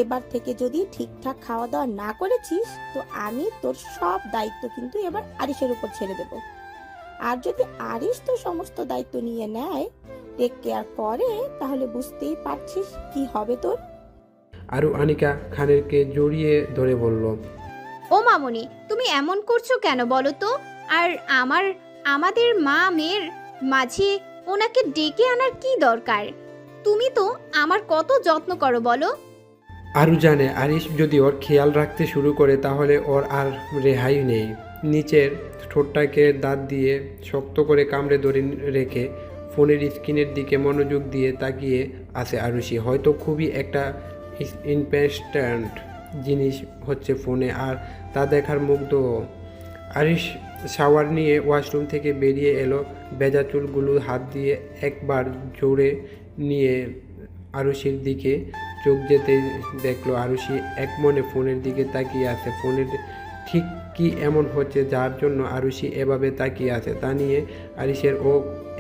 এবার থেকে যদি ঠিকঠাক খাওয়া দাওয়া না করেছিস তো আমি তোর সব দায়িত্ব কিন্তু এবার আরিশের উপর ছেড়ে দেব। আর যদি আরিশ তো সমস্ত দায়িত্ব নিয়ে নেয়, টেক কেয়ার করে, তাহলে বুঝতেই পারছিস কি হবে তোর। আরু আনিকা খানেরকে জড়িয়ে ধরে বলল। ও মামনি, তুমি এমন করছো কেন বলো তো? আর আমাদের মা মেয়ের মাঝে ওনাকে ডেকে আনার কি দরকার? তুমি তো আমার কত যত্ন করো বলো। আরু জানে আরিশ যদি ওর খেয়াল রাখতে শুরু করে তাহলে ওর আর রেহাই নেই। নিচের ঠোঁটটাকে দাঁত দিয়ে শক্ত করে কামড়ে ধরে রেখে ফোনের স্ক্রিনের দিকে মনোযোগ দিয়ে তাকিয়ে আছে আরুষি। হয়তো খুবই একটা ইম্পর্ট্যান্ট জিনিস হচ্ছে ফোনে, আর তা দেখার মুগ্ধ আরিশ। শাওয়ার নিয়ে ওয়াশরুম থেকে বেরিয়ে এলো, ভেজা চুলগুলো হাত দিয়ে একবার জোরে নিয়ে আরুষির দিকে চোখ যেতে দেখলো আরুষি এক মনে ফোনের দিকে তাকিয়ে আছে। ফোনের ঠিক কি এমন হচ্ছে যার জন্য আরুষি এভাবে তাকিয়ে আছে তা নিয়ে আরিশের ও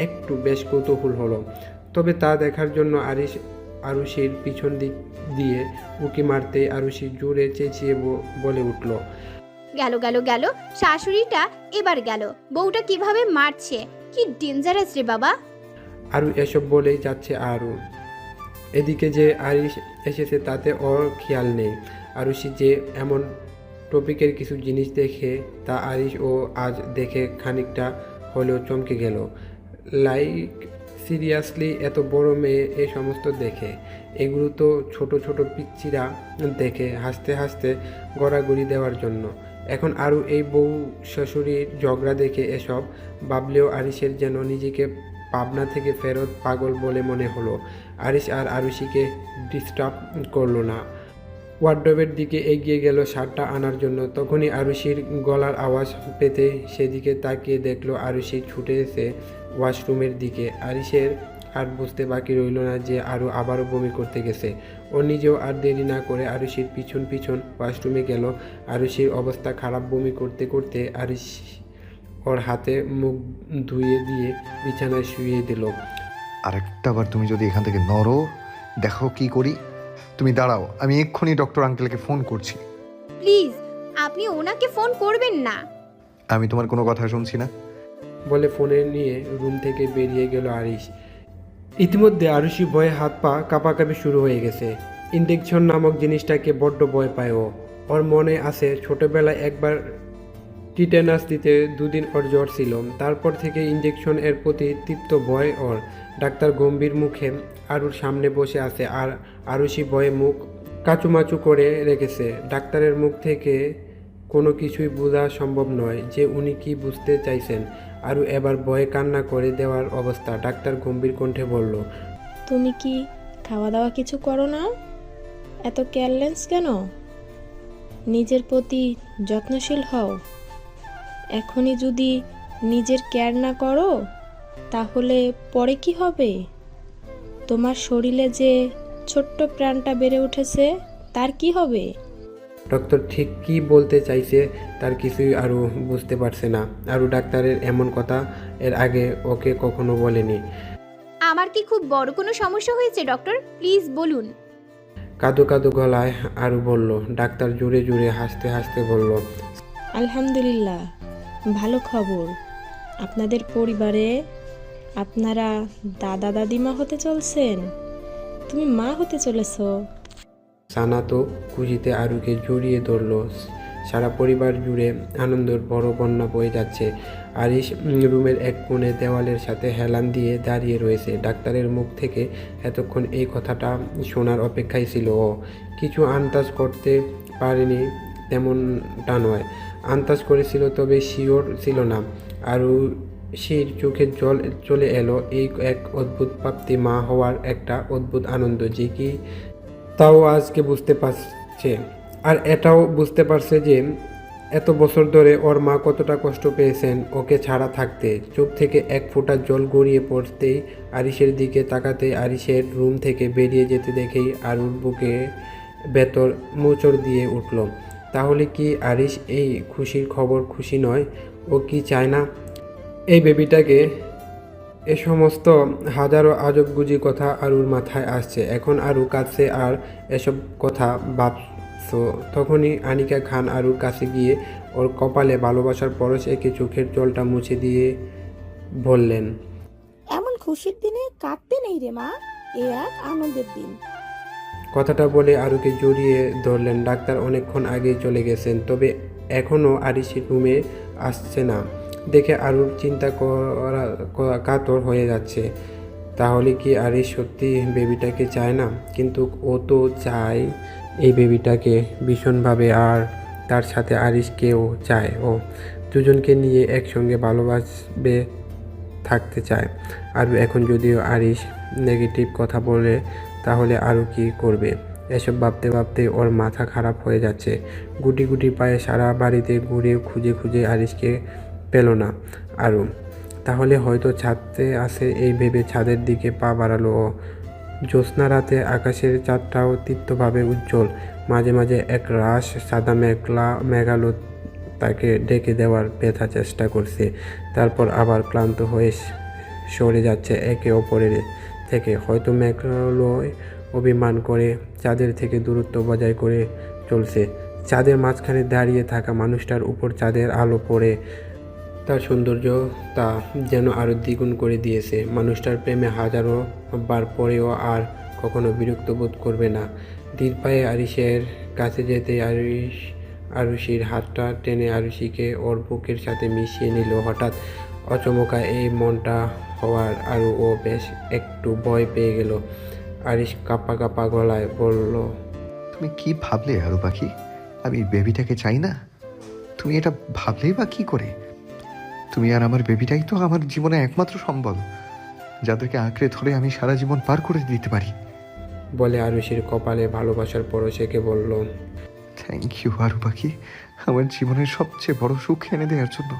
একটু বেশ কৌতূহল হলো। তবে তা দেখার জন্য আরুষির পিছন দিক দিয়ে উকি মারতেই আরুষি জোরে চেঁচিয়ে বলে উঠল। গেল গেল গেল, শাশুড়িটা এবার গেল। বউটা কিভাবে মারছে, কি ডেঞ্জারাস রে বাবা। আরু এসব বলেই যাচ্ছে আরু। এদিকে যে আরিশ এসেছে তাতে ওর খেয়াল নেই। আরুষি যে এমন টপিকের কিছু জিনিস দেখে তা আরিশ ও আজ দেখে খানিকটা হলেও চমকে গেল। লাইক সিরিয়াসলি, এত বড় মেয়ে এই সমস্ত দেখে? এগুলো তো ছোট ছোট পিচ্চিরা দেখে হাসতে হাসতে গড়াগড়ি দেওয়ার জন্য। এখন আরও এই বউ শ্বশুরির ঝগড়া দেখে এসব ভাবলেও আরিশের যেন নিজেকে পাবনা থেকে ফেরত পাগল বলে মনে হলো। আরিশ আর আরুষিকে ডিস্টার্ব করলো না, ওয়ার্ডরোবের দিকে এগিয়ে গেল শার্টটা আনার জন্য। তখনই আরুষির গলার আওয়াজ পেতে সেদিকে তাকিয়ে দেখলো আরুষি ছুটে এসে ওয়াশরুমের দিকে। আরিশের আর বুঝতে বাকি রইল না যে আবারও বমি করতে গেছে। ও নিজেও আর দেরি না করে আরুষির পিছন পিছন ওয়াশরুমে গেল। আরুষির অবস্থা খারাপ, বমি করতে করতে আরিশ ওর হাতে মুখ ধুয়ে দিয়ে বিছানায় শুয়ে দিল। আরেকটা বার তুমি যদি এখান থেকে নড়ো, দেখো কি করি। তুমি দাঁড়াও, আমি এক্ষুনি ডক্টর আঙ্কেলকে ফোন করছি। প্লিজ, আপনি ওনাকে ফোন করবেন না। আমি তোমার কোনো কথা শুনছি না বলে ফোনে নিয়ে রুম থেকে বেরিয়ে গেল আরিশ। ইতিমধ্যে আরুষি ভয়ে হাত পা কাঁপাকাঁপি শুরু হয়ে গেছে। ইনজেকশন নামক জিনিসটাকে বড্ড ভয় পায় ও। ওর মনে আছে ছোটবেলায় একবার টিটেনাস দিতে 2 দিন ওর জ্বর ছিল। তারপর থেকে ইনজেকশন এর প্রতি তীব্র ভয় ওর। ডাক্তার গম্ভীর মুখে আরুর সামনে বসে আছে আর আরুষি ভয়ে মুখ কাচুমাচু করে রেখেছে। ডাক্তারের মুখ থেকে কোনো কিছুই বোঝা সম্ভব নয় যে উনি কি বুঝতে চাইছেন। আরু এবার ভয়ে কান্না করে দেওয়ার অবস্থা। ডাক্তার গম্ভীর কণ্ঠে বলল, তুমি কি খাওয়া দাওয়া কিছু করো না? এত কেয়ারলেস কেন? নিজের প্রতি যত্নশীল হও। এখনই যদি নিজের কেয়ার না করো তাহলে পরে কি হবে? তোমার শরীরে যে ছোট্ট প্রাণটা বেড়ে উঠেছে তার কি হবে? ডক্টর ঠিক কী বলতে চাইছে তার কিছুই আরও বুঝতে পারছে না। আরও ডাক্তারের এমন কথা এর আগে ওকে কখনো বলেনি। আমার কি খুব বড় কোনো সমস্যা হয়েছে ডক্টর? প্লিজ বলুন। কাঁদো কাঁদো গলায় আরও বলল। ডাক্তার জোরে জোরে হাসতে হাসতে বলল, আলহামদুলিল্লাহ, ভালো খবর। আপনাদের পরিবারে আপনারা দাদা দাদিমা হতে চলছেন, তুমি মা হতে চলেছ। সানা তো খুশিতে আরুকে জড়িয়ে ধরল। সারা পরিবার জুড়ে আনন্দের বড় বন্যা বয়ে যাচ্ছে। আরিশ রুমের এক কোণে দেওয়ালের সাথে হেলান দিয়ে দাঁড়িয়ে রয়েছে। ডাক্তারের মুখ থেকে এতক্ষণ এই কথাটা শোনার অপেক্ষায় ছিল ও। কিছু আন্দাজ করতে পারেনি তেমনটা নয়, আন্দাজ করেছিল তবে শিওর ছিল না। আরু শির চোখে জল চলে এলো। এই এক অদ্ভুত প্রাপ্তি, মা হওয়ার একটা অদ্ভুত আনন্দ, যে কি তাও আজকে বুঝতে পারছে। আর এটাও বুঝতে পারছে যে এত বছর ধরে ওর মা কতটা কষ্ট পেয়েছেন ওকে ছাড়া থাকতে। চোখ থেকে এক ফোঁটা জল গড়িয়ে পড়তেই আরিশের দিকে তাকাতেই আরিশের রুম থেকে বেরিয়ে যেতে দেখেই আরুর বুকে ভেতর মোচড় দিয়ে উঠল। তাহলে কি আরিশ এই খুশির খবর খুশি নয়? ও কি চায় না এই বেবিটাকে? এ সমস্ত হাজারো আজবগুজি কথা আরুর মাথায় আসছে। এখন আরু কাছে আর এসব কথা ভাবছো। তখনই আনিকা খান আরুর কাছে গিয়ে ওর কপালে ভালোবাসার পরশ এঁকে চোখের জলটা মুছে দিয়ে বললেন, এমন খুশির দিনে কাটতে নেই রে মা, এ এক আনন্দের দিন। কথাটা বলে আরুকে জড়িয়ে ধরলেন। ডাক্তার অনেকক্ষণ আগেই চলে গেছেন, তবে এখনও আরিশের রুমে আসছে না দেখে আরুর চিন্তা কাতর হয়ে যাচ্ছে। তাহলে কি আরিশ সত্যি বেবিটাকে চায় না? কিন্তু ও তো চায় এই বেবিটাকে ভীষণভাবে, আর তার সাথে আরিশকেও চায়। ও দুজনকে নিয়ে একসঙ্গে ভালোবাসবে, থাকতে চায়। আর এখন যদিও আরিশ নেগেটিভ কথা বলে তাহলে আরও কি করবে? এসব ভাবতে ভাবতে ওর মাথা খারাপ হয়ে যাচ্ছে। গুটি গুটি পায়ে সারা বাড়িতে ঘুরে খুঁজে খুঁজে আরিশকে পেল না আরও। তাহলে হয়তো ছাদে আসে এই ভেবে ছাদের দিকে পা বাড়ালো ও। জ্যোৎস্না রাতে আকাশের চাঁদটাও তীব্রভাবে উজ্জ্বল। মাঝে মাঝে এক রাশ সাদা মেঘালো তাকে ডেকে দেওয়ার ব্যথা চেষ্টা করছে, তারপর আবার ক্লান্ত হয়ে সরে যাচ্ছে একে অপরের থেকে। হয়তো মেঘালয় অভিমান করে চাঁদের থেকে দূরত্ব বজায় করে চলছে। চাঁদের মাঝখানে দাঁড়িয়ে থাকা মানুষটার উপর চাঁদের আলো পড়ে তার সৌন্দর্যতা যেন আরও দ্বিগুণ করে দিয়েছে। মানুষটার প্রেমে হাজারো বার পরেও আর কখনো বিরক্ত বোধ করবে না। ধীর পায়ে আরিশের কাছে যেতে আরুষির হাতটা টেনে আরুষিকে ওর বুকের সাথে মিশিয়ে নিল। হঠাৎ অচমকা এই মনটা হওয়ার আরও ও বেশ একটু ভয় পেয়ে গেল। আরিশ কাঁপা কাঁপা গলায় বলল, তুমি কি ভাবলে আরু পাখি? আমি বেবিটাকে চাই না? তুমি এটা ভাবলেই বা কি করে? তুমি আর আমার বেবিটাই তো আমার জীবনে একমাত্র সম্বল, যাদেরকে আঁকড়ে ধরে আমি সারা জীবন পার করে দিতে পারি। বলে আরুষির কপালে ভালোবাসার পরশেকে বলল, থ্যাংক ইউ আরু পাখি, আমার জীবনের সবচেয়ে বড় সুখ এনে দেওয়ার জন্য।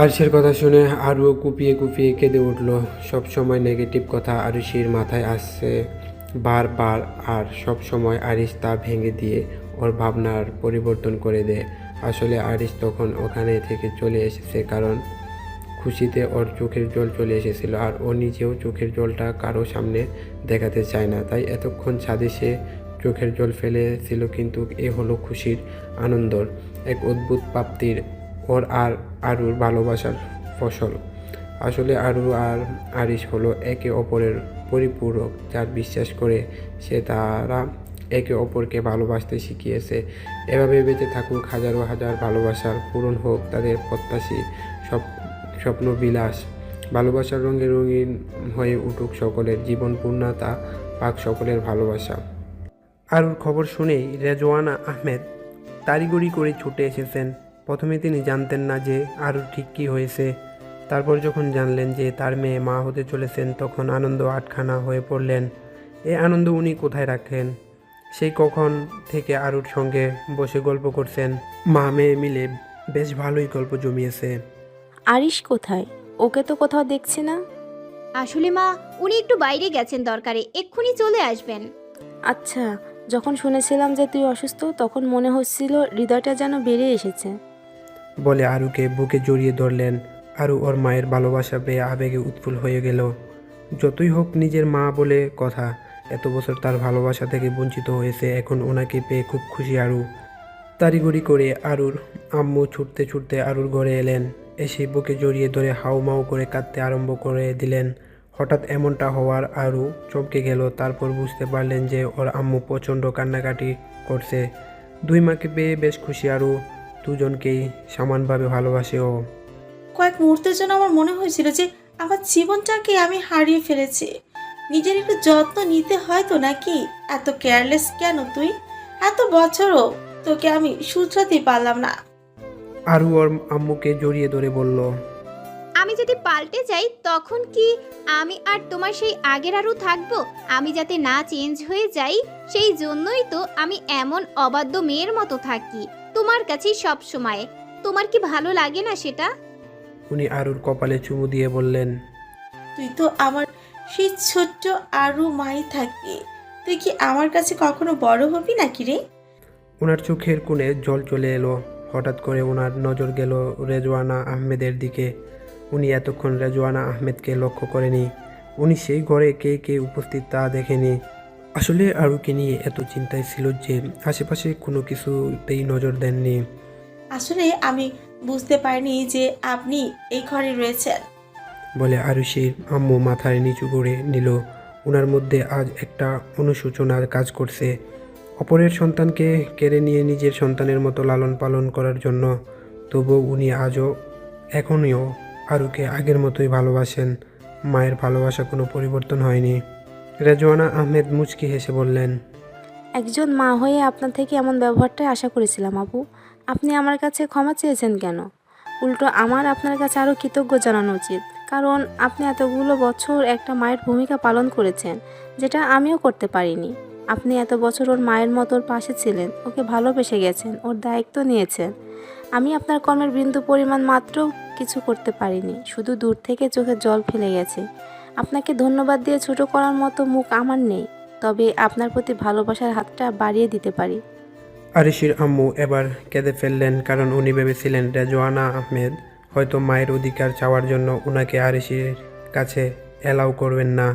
আরুষির কথা শুনে আরও কুপিয়ে কুপিয়ে কেঁদে উঠল। সবসময় নেগেটিভ কথা আরুষির মাথায় আসছে বারবার, আর সব সময় আরিশ তা ভেঙে দিয়ে ওর ভাবনার পরিবর্তন করে দেয়। আসলে আরিশ তখন ওখানে থেকে চলে এসেছে কারণ খুশিতে ওর চোখের জল চলে এসেছিল, আর ও নিজেও চোখের জলটা কারো সামনে দেখাতে চায় না। তাই এতক্ষণ ছাদে সে চোখের জল ফেলেছিল, কিন্তু এ হলো খুশির আনন্দর এক অদ্ভুত প্রাপ্তির, ওর আর আরুর ভালোবাসার ফসল। আসলে আরু আর আরিশ হলো একে অপরের পরিপূরক, যার বিশ্বাস করে সে তারা একে অপরকে ভালোবাসতে শিখিয়েছে। এভাবে বেঁচে থাকুক হাজারো হাজার ভালোবাসার, পূরণ হোক তাদের প্রত্যাশী সব স্বপ্নবিলাস। ভালোবাসার রঙে রঙিন হয়ে উঠুক সকলের জীবন, পূর্ণতা পাক সকলের ভালোবাসা। আরুর খবর শুনেই রেজওয়ানা আহমেদ তাড়িগড়ি করে ছুটে এসেছেন। প্রথমে তিনি জানতেন না যে আরুর ঠিক কী হয়েছে। তারপর যখন জানলেন যে তার মেয়ে মা হতে চলেছেন, তখন আনন্দ আটখানা হয়ে পড়লেন। এই আনন্দ উনি কোথায় রাখেন সেই কখন থেকে আরুর সঙ্গে বসে গল্প করছেন। মা মেয়ে মিলে বেশ ভালোই গল্প জমিয়েছে। আরিশ কোথায়? ওকে তো কোথাও দেখছি না। আসলে মা, উনি একটু বাইরে গেছেন দরকারে, এক্ষুনি চলে আসবেন। আচ্ছা, যখন শুনেছিলাম যে তুই অসুস্থ তখন মনে হচ্ছিল হৃদয়টা যেন বেড়ে এসেছে। বলে আরুকে বুকে জড়িয়ে ধরলেন। আরু ওর মায়ের ভালোবাসা পেয়ে আবেগে উৎফুল্ল হয়ে গেল। যতই হোক নিজের মা বলে কথা, এত বছর তার ভালোবাসা থেকে বঞ্চিত হয়েছে, এখন ওনাকে পেয়ে খুব খুশি আরু। তাড়িঘড়ি করে আরুর আম্মু ছুটতে ছুটতে আরুর ঘরে এলেন। এসে বুকে জড়িয়ে ধরে হাউমাউ করে কাঁদতে আরম্ভ করে দিলেন। হঠাৎ এমনটা হওয়ার আরু চমকে গেল। তারপর বুঝতে পারলেন যে ওর আম্মু প্রচণ্ড কান্নাকাটি করছে। দুই মাকে পেয়ে বেশ খুশি আরু, দুজনকেই সমানভাবে ভালোবাসে ও। কয়েক মুহূর্তের জন্য আমার মনে হয়েছিল যে আমার জীবনটাকে আমি হারিয়ে ফেলেছি। নিজের একটু যত্ন নিতে হয় তো নাকি? এত কেয়ারলেস কেন তুই? এত বছরও তোকে আমি শুধরাতেই পারলাম না। আরু ওর আম্মুকে জড়িয়ে ধরে বলল, আমি যদি পাল্টে যাই তখন কি আমি আর তোমার সেই আগের আরও থাকবো? আমি যাতে না চেঞ্জ হয়ে যাই সেই জন্যই তো আমি এমন অবাধ্য মেয়ের মতো থাকি তোমার কাছেই সব সময়। তোমার কি ভালো লাগে না সেটা? উনি আরুর কপালে চুমু দিয়ে বললেন, তুই তো আমার সেই ছোট্ট আরু মাই থাকবি। তুই কি আমার কাছে কখনো বড় হবি নাকি রে? ওনার চোখের কোণে জল চলে এলো। হঠাৎ করে ওনার নজর গেল রেজওয়ানা আহমেদের দিকে। উনি এতক্ষণ রেজওয়ানা আহমেদকে লক্ষ্য করেনি। উনি সেই ঘরে কে কে উপস্থিত তা দেখেনি। আসলে আরুকে নিয়ে এত চিন্তায় ছিল যে আশেপাশে কোনো কিছুতেই নজর দেননি। আসলে আমি বুঝতে পারিনি যে আপনি এই ঘরে রয়েছেন। বলে আরুষির আম্মু মাথায় নিচু করে নিল। ওনার মধ্যে আজ একটা অনুশোচনার কাজ করছে, অপরের সন্তানকে কেড়ে নিয়ে নিজের সন্তানের মতো লালন পালন করার জন্য। তবুও উনি আজও এখনও আরুকে আগের মতোই ভালোবাসেন। মায়ের ভালোবাসা কোনো পরিবর্তন হয়নি। রেজওয়ানা আহমেদ মুচকি হেসে বললেন, একজন মা হয়ে আপনার থেকে এমন ব্যবহারটাই আশা করেছিলাম আপু। আপনি আমার কাছে ক্ষমা চেয়েছেন কেন? উল্টো আমার আপনার কাছে আরও কৃতজ্ঞ জানানো উচিত, কারণ আপনি এতগুলো বছর একটা মায়ের ভূমিকা পালন করেছেন, যেটা আমিও করতে পারিনি। আপনি এত বছর ওর মায়ের মতো ওর পাশে ছিলেন, ওকে ভালোবেসে গেছেন, ওর দায়িত্ব নিয়েছেন। আমি আপনার কর্মের বিন্দু পরিমাণ মাত্র কিছু করতে পারিনি, শুধু দূর থেকে চোখে জল ফেলে গেছে। আপনাকে ধন্যবাদ দিয়ে ছোট করার মতো মুখ আমার নেই, তবে আপনার প্রতি ভালোবাসার হাতটা বাড়িয়ে দিতে পারি। আরিশির আম্মু এবার কেঁদে ফেললেন, কারণ উনি ভেবেছিলেন রেজওয়ানা আহমেদ হয়তো মায়ের অধিকার চাওয়ার জন্য উনাকে আরিশির কাছে অ্যালাউ করবেন না।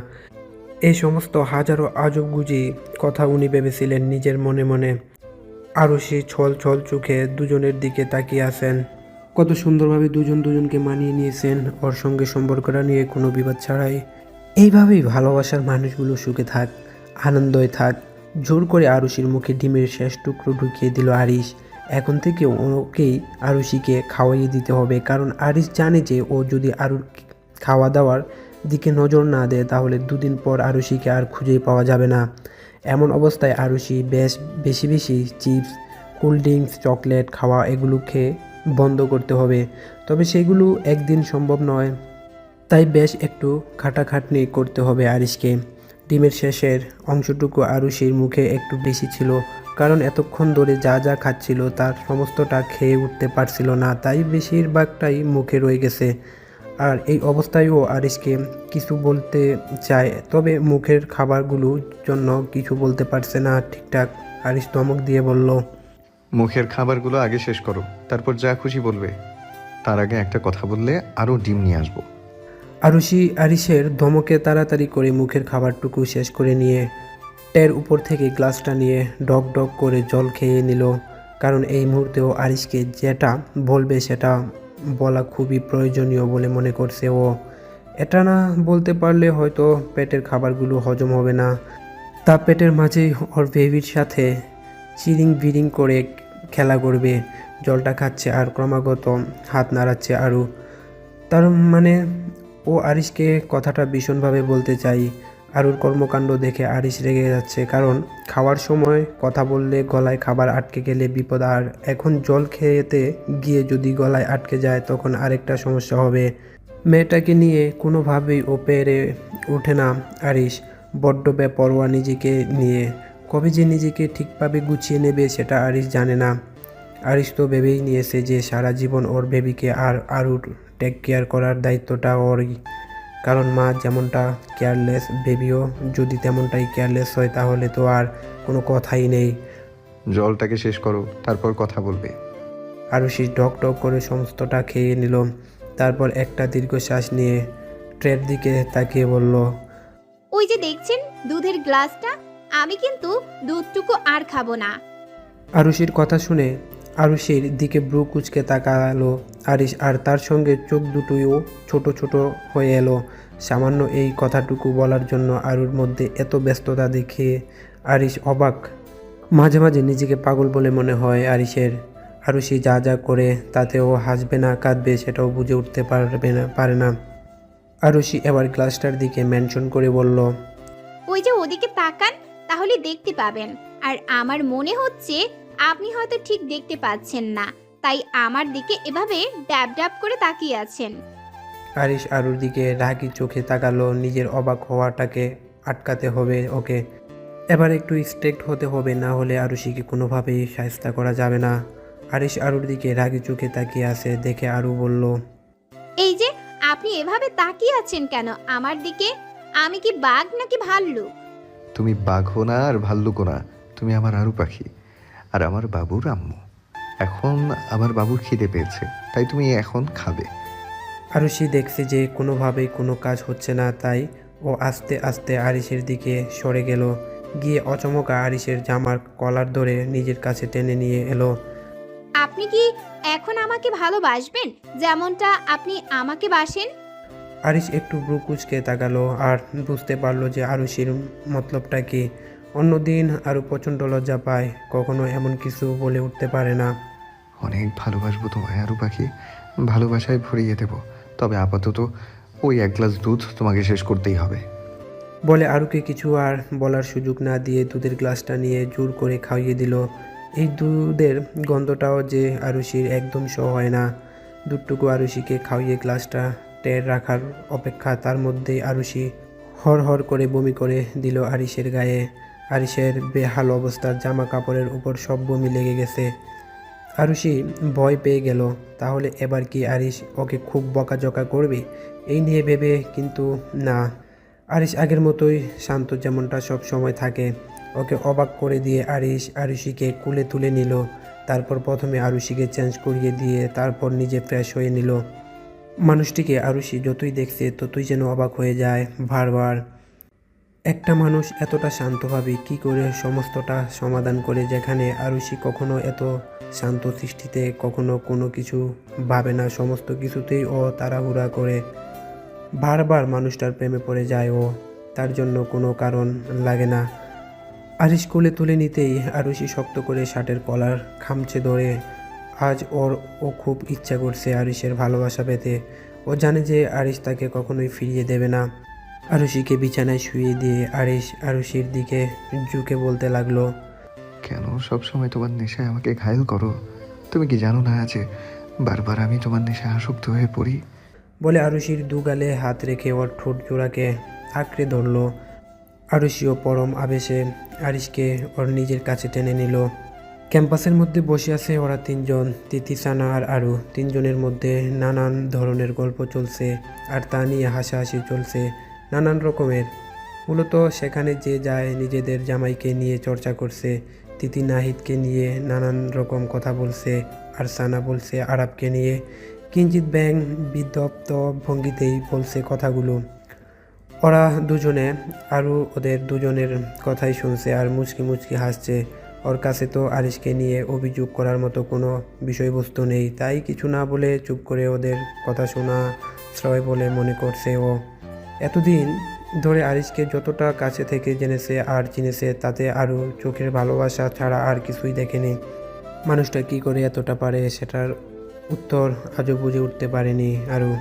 এই সমস্ত হাজারো আজবগুজি কথা উনি ভেবেছিলেন নিজের মনে মনে। আরুষি ছল ছল চোখে দুজনের দিকে তাকিয়ে আছেন। কত সুন্দরভাবে দুজন দুজনকে মানিয়ে নিয়েছেন, ওর সঙ্গে সম্পর্কটা নিয়ে কোনো বিবাদ ছাড়াই। এইভাবেই ভালোবাসার মানুষগুলো সুখে থাক, আনন্দই থাক। জোর করে আরুষির মুখে ডিমের শেষ টুকরো ঢুকিয়ে দিল আরিশ। এখন থেকে ওকেই আরুষিকে খাওয়াইয়ে দিতে হবে, কারণ আরিশ জানে যে ও যদি আরুর খাওয়া দাওয়ার দিকে নজর না দেয় তাহলে দুদিন পর আরুষিকে আর খুঁজেই পাওয়া যাবে না। এমন অবস্থায় আরুষি বেশি বেশি চিপস, কোল্ড ড্রিঙ্কস, চকলেট খাওয়া এগুলো খেয়ে বন্ধ করতে হবে। তবে সেগুলো একদিন সম্ভব নয়, তাই বেশ একটু খাটাখাটনি করতে হবে আরিশকে। ডিমের শেষের অংশটুকু আরুষির মুখে একটু বেশি ছিল, কারণ এতক্ষণ ধরে যা যা খাচ্ছিল তার সমস্তটা খেয়ে উঠতে পারছিল না, তাই বেশিরভাগটাই মুখে রয়ে গেছে। আর এই অবস্থায়ও আরিশকে কিছু বলতে চায়, তবে মুখের খাবারগুলোর জন্য কিছু বলতে পারছে না ঠিকঠাক। আরিশ ধমক দিয়ে বলল, মুখের খাবারগুলো আগে শেষ করো, তারপর যা খুশি বলবে। তার আগে একটা কথা বললে আরও ডিম নিয়ে আসবো। আরুষি আরিশের ধমকে তাড়াতাড়ি করে মুখের খাবারটুকু শেষ করে নিয়ে টের উপর থেকে গ্লাসটা নিয়ে ডক ডক করে জল খেয়ে নিল, কারণ এই মুহূর্তেও আরিশকে যেটা বলবে সেটা বলা খুবই প্রয়োজনীয় বলে মনে করছে ও। এটা না বলতে পারলে হয়তো পেটের খাবারগুলো হজম হবে না। তা পেটের মাঝেই ওর বেবির সাথে চিরিং বিরিং করে খেলা করবে। জলটা খাচ্ছে আর ক্রমাগত হাত নাড়াচ্ছে আরু। তার মানে ও আরিশকে কথাটা ভীষণভাবে বলতে চাই। আরুর কর্মকাণ্ড দেখে আরিশ রেগে যাচ্ছে, কারণ খাওয়ার সময় কথা বললে গলায় খাবার আটকে গেলে বিপদ, আর এখন জল খেতে গিয়ে যদি গলায় আটকে যায় তখন আরেকটা সমস্যা হবে। মেয়েটাকে নিয়ে কোনোভাবেই ও পেরে ওঠে না আরিশ, বড্ড বেপরোয়া নিজেকে নিয়ে। কবে যে নিজেকে ঠিকভাবে গুছিয়ে নেবে সেটা আরিশ জানে না। আরিশ তো ভেবেই নিয়েছে যে সারা জীবন ওর বেবিকে আর আরুর টেক কেয়ার করার দায়িত্বটা ওরই। কারণ মা যেমনটা কেয়ারলেস, বেবিও যদি তেমনটাই কেয়ারলেস হয় তাহলে তো আর কোনো কথাই নেই। জলটাকে শেষ করো, তারপর কথা বলবে। আরুষি ঢক ঢক করে সমস্তটা খেয়ে নিল। তারপর একটা দীর্ঘশ্বাস নিয়ে ট্রের দিকে তাকিয়ে বলল, ওই যে দেখছেন দুধের গ্লাসটা, আমি কিন্তু দুধটুকু আর খাবো না। আরুষির কথা শুনে আরুষির দিকে ব্রু কুচকে তাকালো আরিশ, আর তার সঙ্গে চোখ দুটোও ছোট ছোট হয়ে এলো। সামান্য এই কথাটুকু বলার জন্য আরুর মধ্যে এত ব্যস্ততা দেখে আরিশ অবাক। মাঝে মাঝে নিজেকে পাগল বলে মনে হয় আরিশের। আরুষি যা যা করে তাতে ও হাসবে না কাঁদবে সেটাও বুঝে উঠতে পারে না। আরুষি এবার গ্লাসটার দিকে মেনশন করে বলল, ওই যে ওদিকে তাকান, তাহলে দেখতে পাবেন। আর আমার মনে হচ্ছে আপনি হয়তো ঠিক দেখতে পাচ্ছেন না, তাই আমার দিকে এভাবে ড্যাব ড্যাব করে তাকিয়ে আছেন। আরিশ আরুর দিকে রাগি চোখে তাকালো। নিজের অবাক হওয়াটাকে আটকাতে হবে ওকে। এবার একটু স্ট্রিক্ট হতে হবে, না হলে আরুষিকে কোনোভাবেই শায়েস্তা করা যাবে না। আরিশ আরুর দিকে রাগি চোখে তাকিয়ে আছে দেখে আরু বলল, এই যে আপনি এভাবে তাকিয়ে আছেন কেন আমার দিকে? আমি কি বাঘ নাকি ভাল্লুক? তুমি বাঘও না আর ভাল্লুকও না, তুমি আমার আরু পাখি আর আমার বাবুর আম্মু। এখন আমার বাবুর খিদে পেয়েছে, তাই তুমি এখন খাবে। আরুষি দেখছে যে কোনোভাবেই কোনো কাজ হচ্ছে না, তাই ও আস্তে আস্তে আরিশের দিকে সরে গেল। গিয়ে অচমকা আরিশের জামার কলার ধরে নিজের কাছে টেনে নিয়ে এলো। আপনি কি এখন আমাকে ভালোবাসবেন যেমনটা আপনি আমাকে বাসেন? আরিশ একটু ব্রু কুচকে তাকালো আর বুঝতে পারলো যে আরুষির মতলবটা কি। অন্যদিন আরও প্রচণ্ড লজ্জা পায়, কখনো এমন কিছু বলে উঠতে পারে না। অনেক ভালোবাসবো তোমায় আরু পাখি, ভালোবাসায় ভরিয়ে দেব। তবে আপাতত ওই এক গ্লাস দুধ তোমাকে শেষ করতেই হবে। বলে আরুকে কিছু আর বলার সুযোগ না দিয়ে দুধের গ্লাসটা নিয়ে জোর করে খাইয়ে দিল। এই দুধের গন্ধটাও যে আরুষির একদম সহ হয় না। দুধটুকু আরুষিকে খাইয়ে গ্লাসটা টের রাখার অপেক্ষা, তার মধ্যেই আরুষি হর হর করে বমি করে দিল আরিশের গায়ে। আরিশের বেহাল অবস্থার জামা কাপড়ের উপর সব বমি লেগে গেছে। আরুষি ভয় পেয়ে গেল, তাহলে এবার কি আরিশ ওকে খুব বকাঝকা করবে এই নিয়ে ভেবে, কিন্তু না। আরিশ আগের মতোই শান্ত, যেমনটা সব সময় থাকে। ওকে অবাক করে দিয়ে আরিশ আরুষিকে কুলে তুলে নিল। তারপর প্রথমে আরুষিকে চেঞ্জ করিয়ে দিয়ে তারপর নিজে ফ্রেশ হয়ে নিল। মানুষটিকে আরুষি যতই দেখছে ততই যেন অবাক হয়ে যায় বারবার। একটা মানুষ এতটা শান্তভাবে কি করে সমস্তটা সমাধান করে, যেখানে আরুষি কখনো এত শান্ত সৃষ্টিতে কখনো কোনো কিছু ভাবে না, সমস্ত কিছুতেই ও তাড়াহুড়া করে। বারবার মানুষটার প্রেমে পড়ে যায় ও, তার জন্য কোনো কারণ লাগে না। আরিশ কোলে তুলে নিতেই আরুষি শক্ত করে শার্টের কলার খামচে ধরে। আজ ও খুব ইচ্ছা করছে আরিশের ভালোবাসা পেতে। ও জানে যে আরিশ তাকে কখনোই ফিরিয়ে দেবে না। আরুষিকে বিছানায় শুয়ে দিয়ে আরিশ আরুষির দিকে ঝুঁকে বলতে লাগলো, কেন সবসময় তোমার নেশায় আমাকে ঘায়েল করো? তুমি কি জানো না আছে বারবার আমি তোমার নেশায় আসক্ত হয়ে পড়ি? বলে আরুষির দুগালে হাত রেখে ওর ঠোঁট জোড়াকে আঁকড়ে ধরলো। আরুষিও পরম আবেশে আরিশকে ওর নিজের কাছে টেনে নিল। ক্যাম্পাসের মধ্যে বসে আছে ওরা তিনজন, তিথি, সানা আর আরু। তিনজনের মধ্যে নানান ধরনের গল্প চলছে আর তা নিয়ে হাসাহাসি চলছে নানান রকমের। মূলত সেখানে যে যায় নিজেদের জামাইকে নিয়ে চর্চা করছে। তিথি নাহিদকে নিয়ে নানান রকম কথা বলছে আর সানা বলছে আরাবকে নিয়ে। কিঞ্চিত ব্যাং বিদপ্ত ভঙ্গিতেই বলছে কথাগুলো। ওরা দুজনে আরও ওদের দুজনের কথাই শুনছে আর মুচকি মুচকি হাসছে। ওর কাছে তো আরিশকে নিয়ে অভিযোগ করার মতো কোনো বিষয়বস্তু নেই, তাই কিছু না বলে চুপ করে ওদের কথা শোনা শ্রয় বলে মনে করছে ও। এতদিন ধরে আরিশকে যতটা কাছে থেকে জেনেছে আর চিনেছে, তাতে আরও চোখের ভালোবাসা ছাড়া আর কিছুই দেখেনি। মানুষটা কি করে এতটা পারে সেটার উত্তর আজও বুঝে উঠতে পারেনি আরও।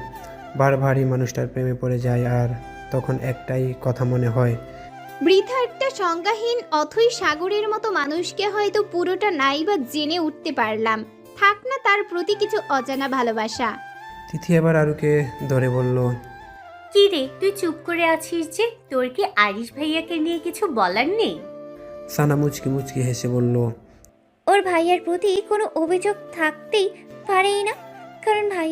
বারবারই মানুষটার প্রেমে পড়ে যায় আর তখন একটাই কথা মনে হয়, বৃথা একটা সংজ্ঞাহীন অথই সাগরের মতো মানুষকে হয়তো পুরোটা নাই বা জেনে উঠতে পারলাম, থাক না তার প্রতি কিছু অজানা ভালোবাসা। তিথি এবার আরুকে ধরে বলল, কি রে তুই চুপ করে আছিস যে? তোর কি আরিশ ভাইয়াকে নিয়ে কিছু বলার নেই? সানা মুচকি মুচকি হেসে বলল, ওর ভাইয়ার প্রতি কোনো অভিযোগ থাকতেই পারেই না, কারণ ভাই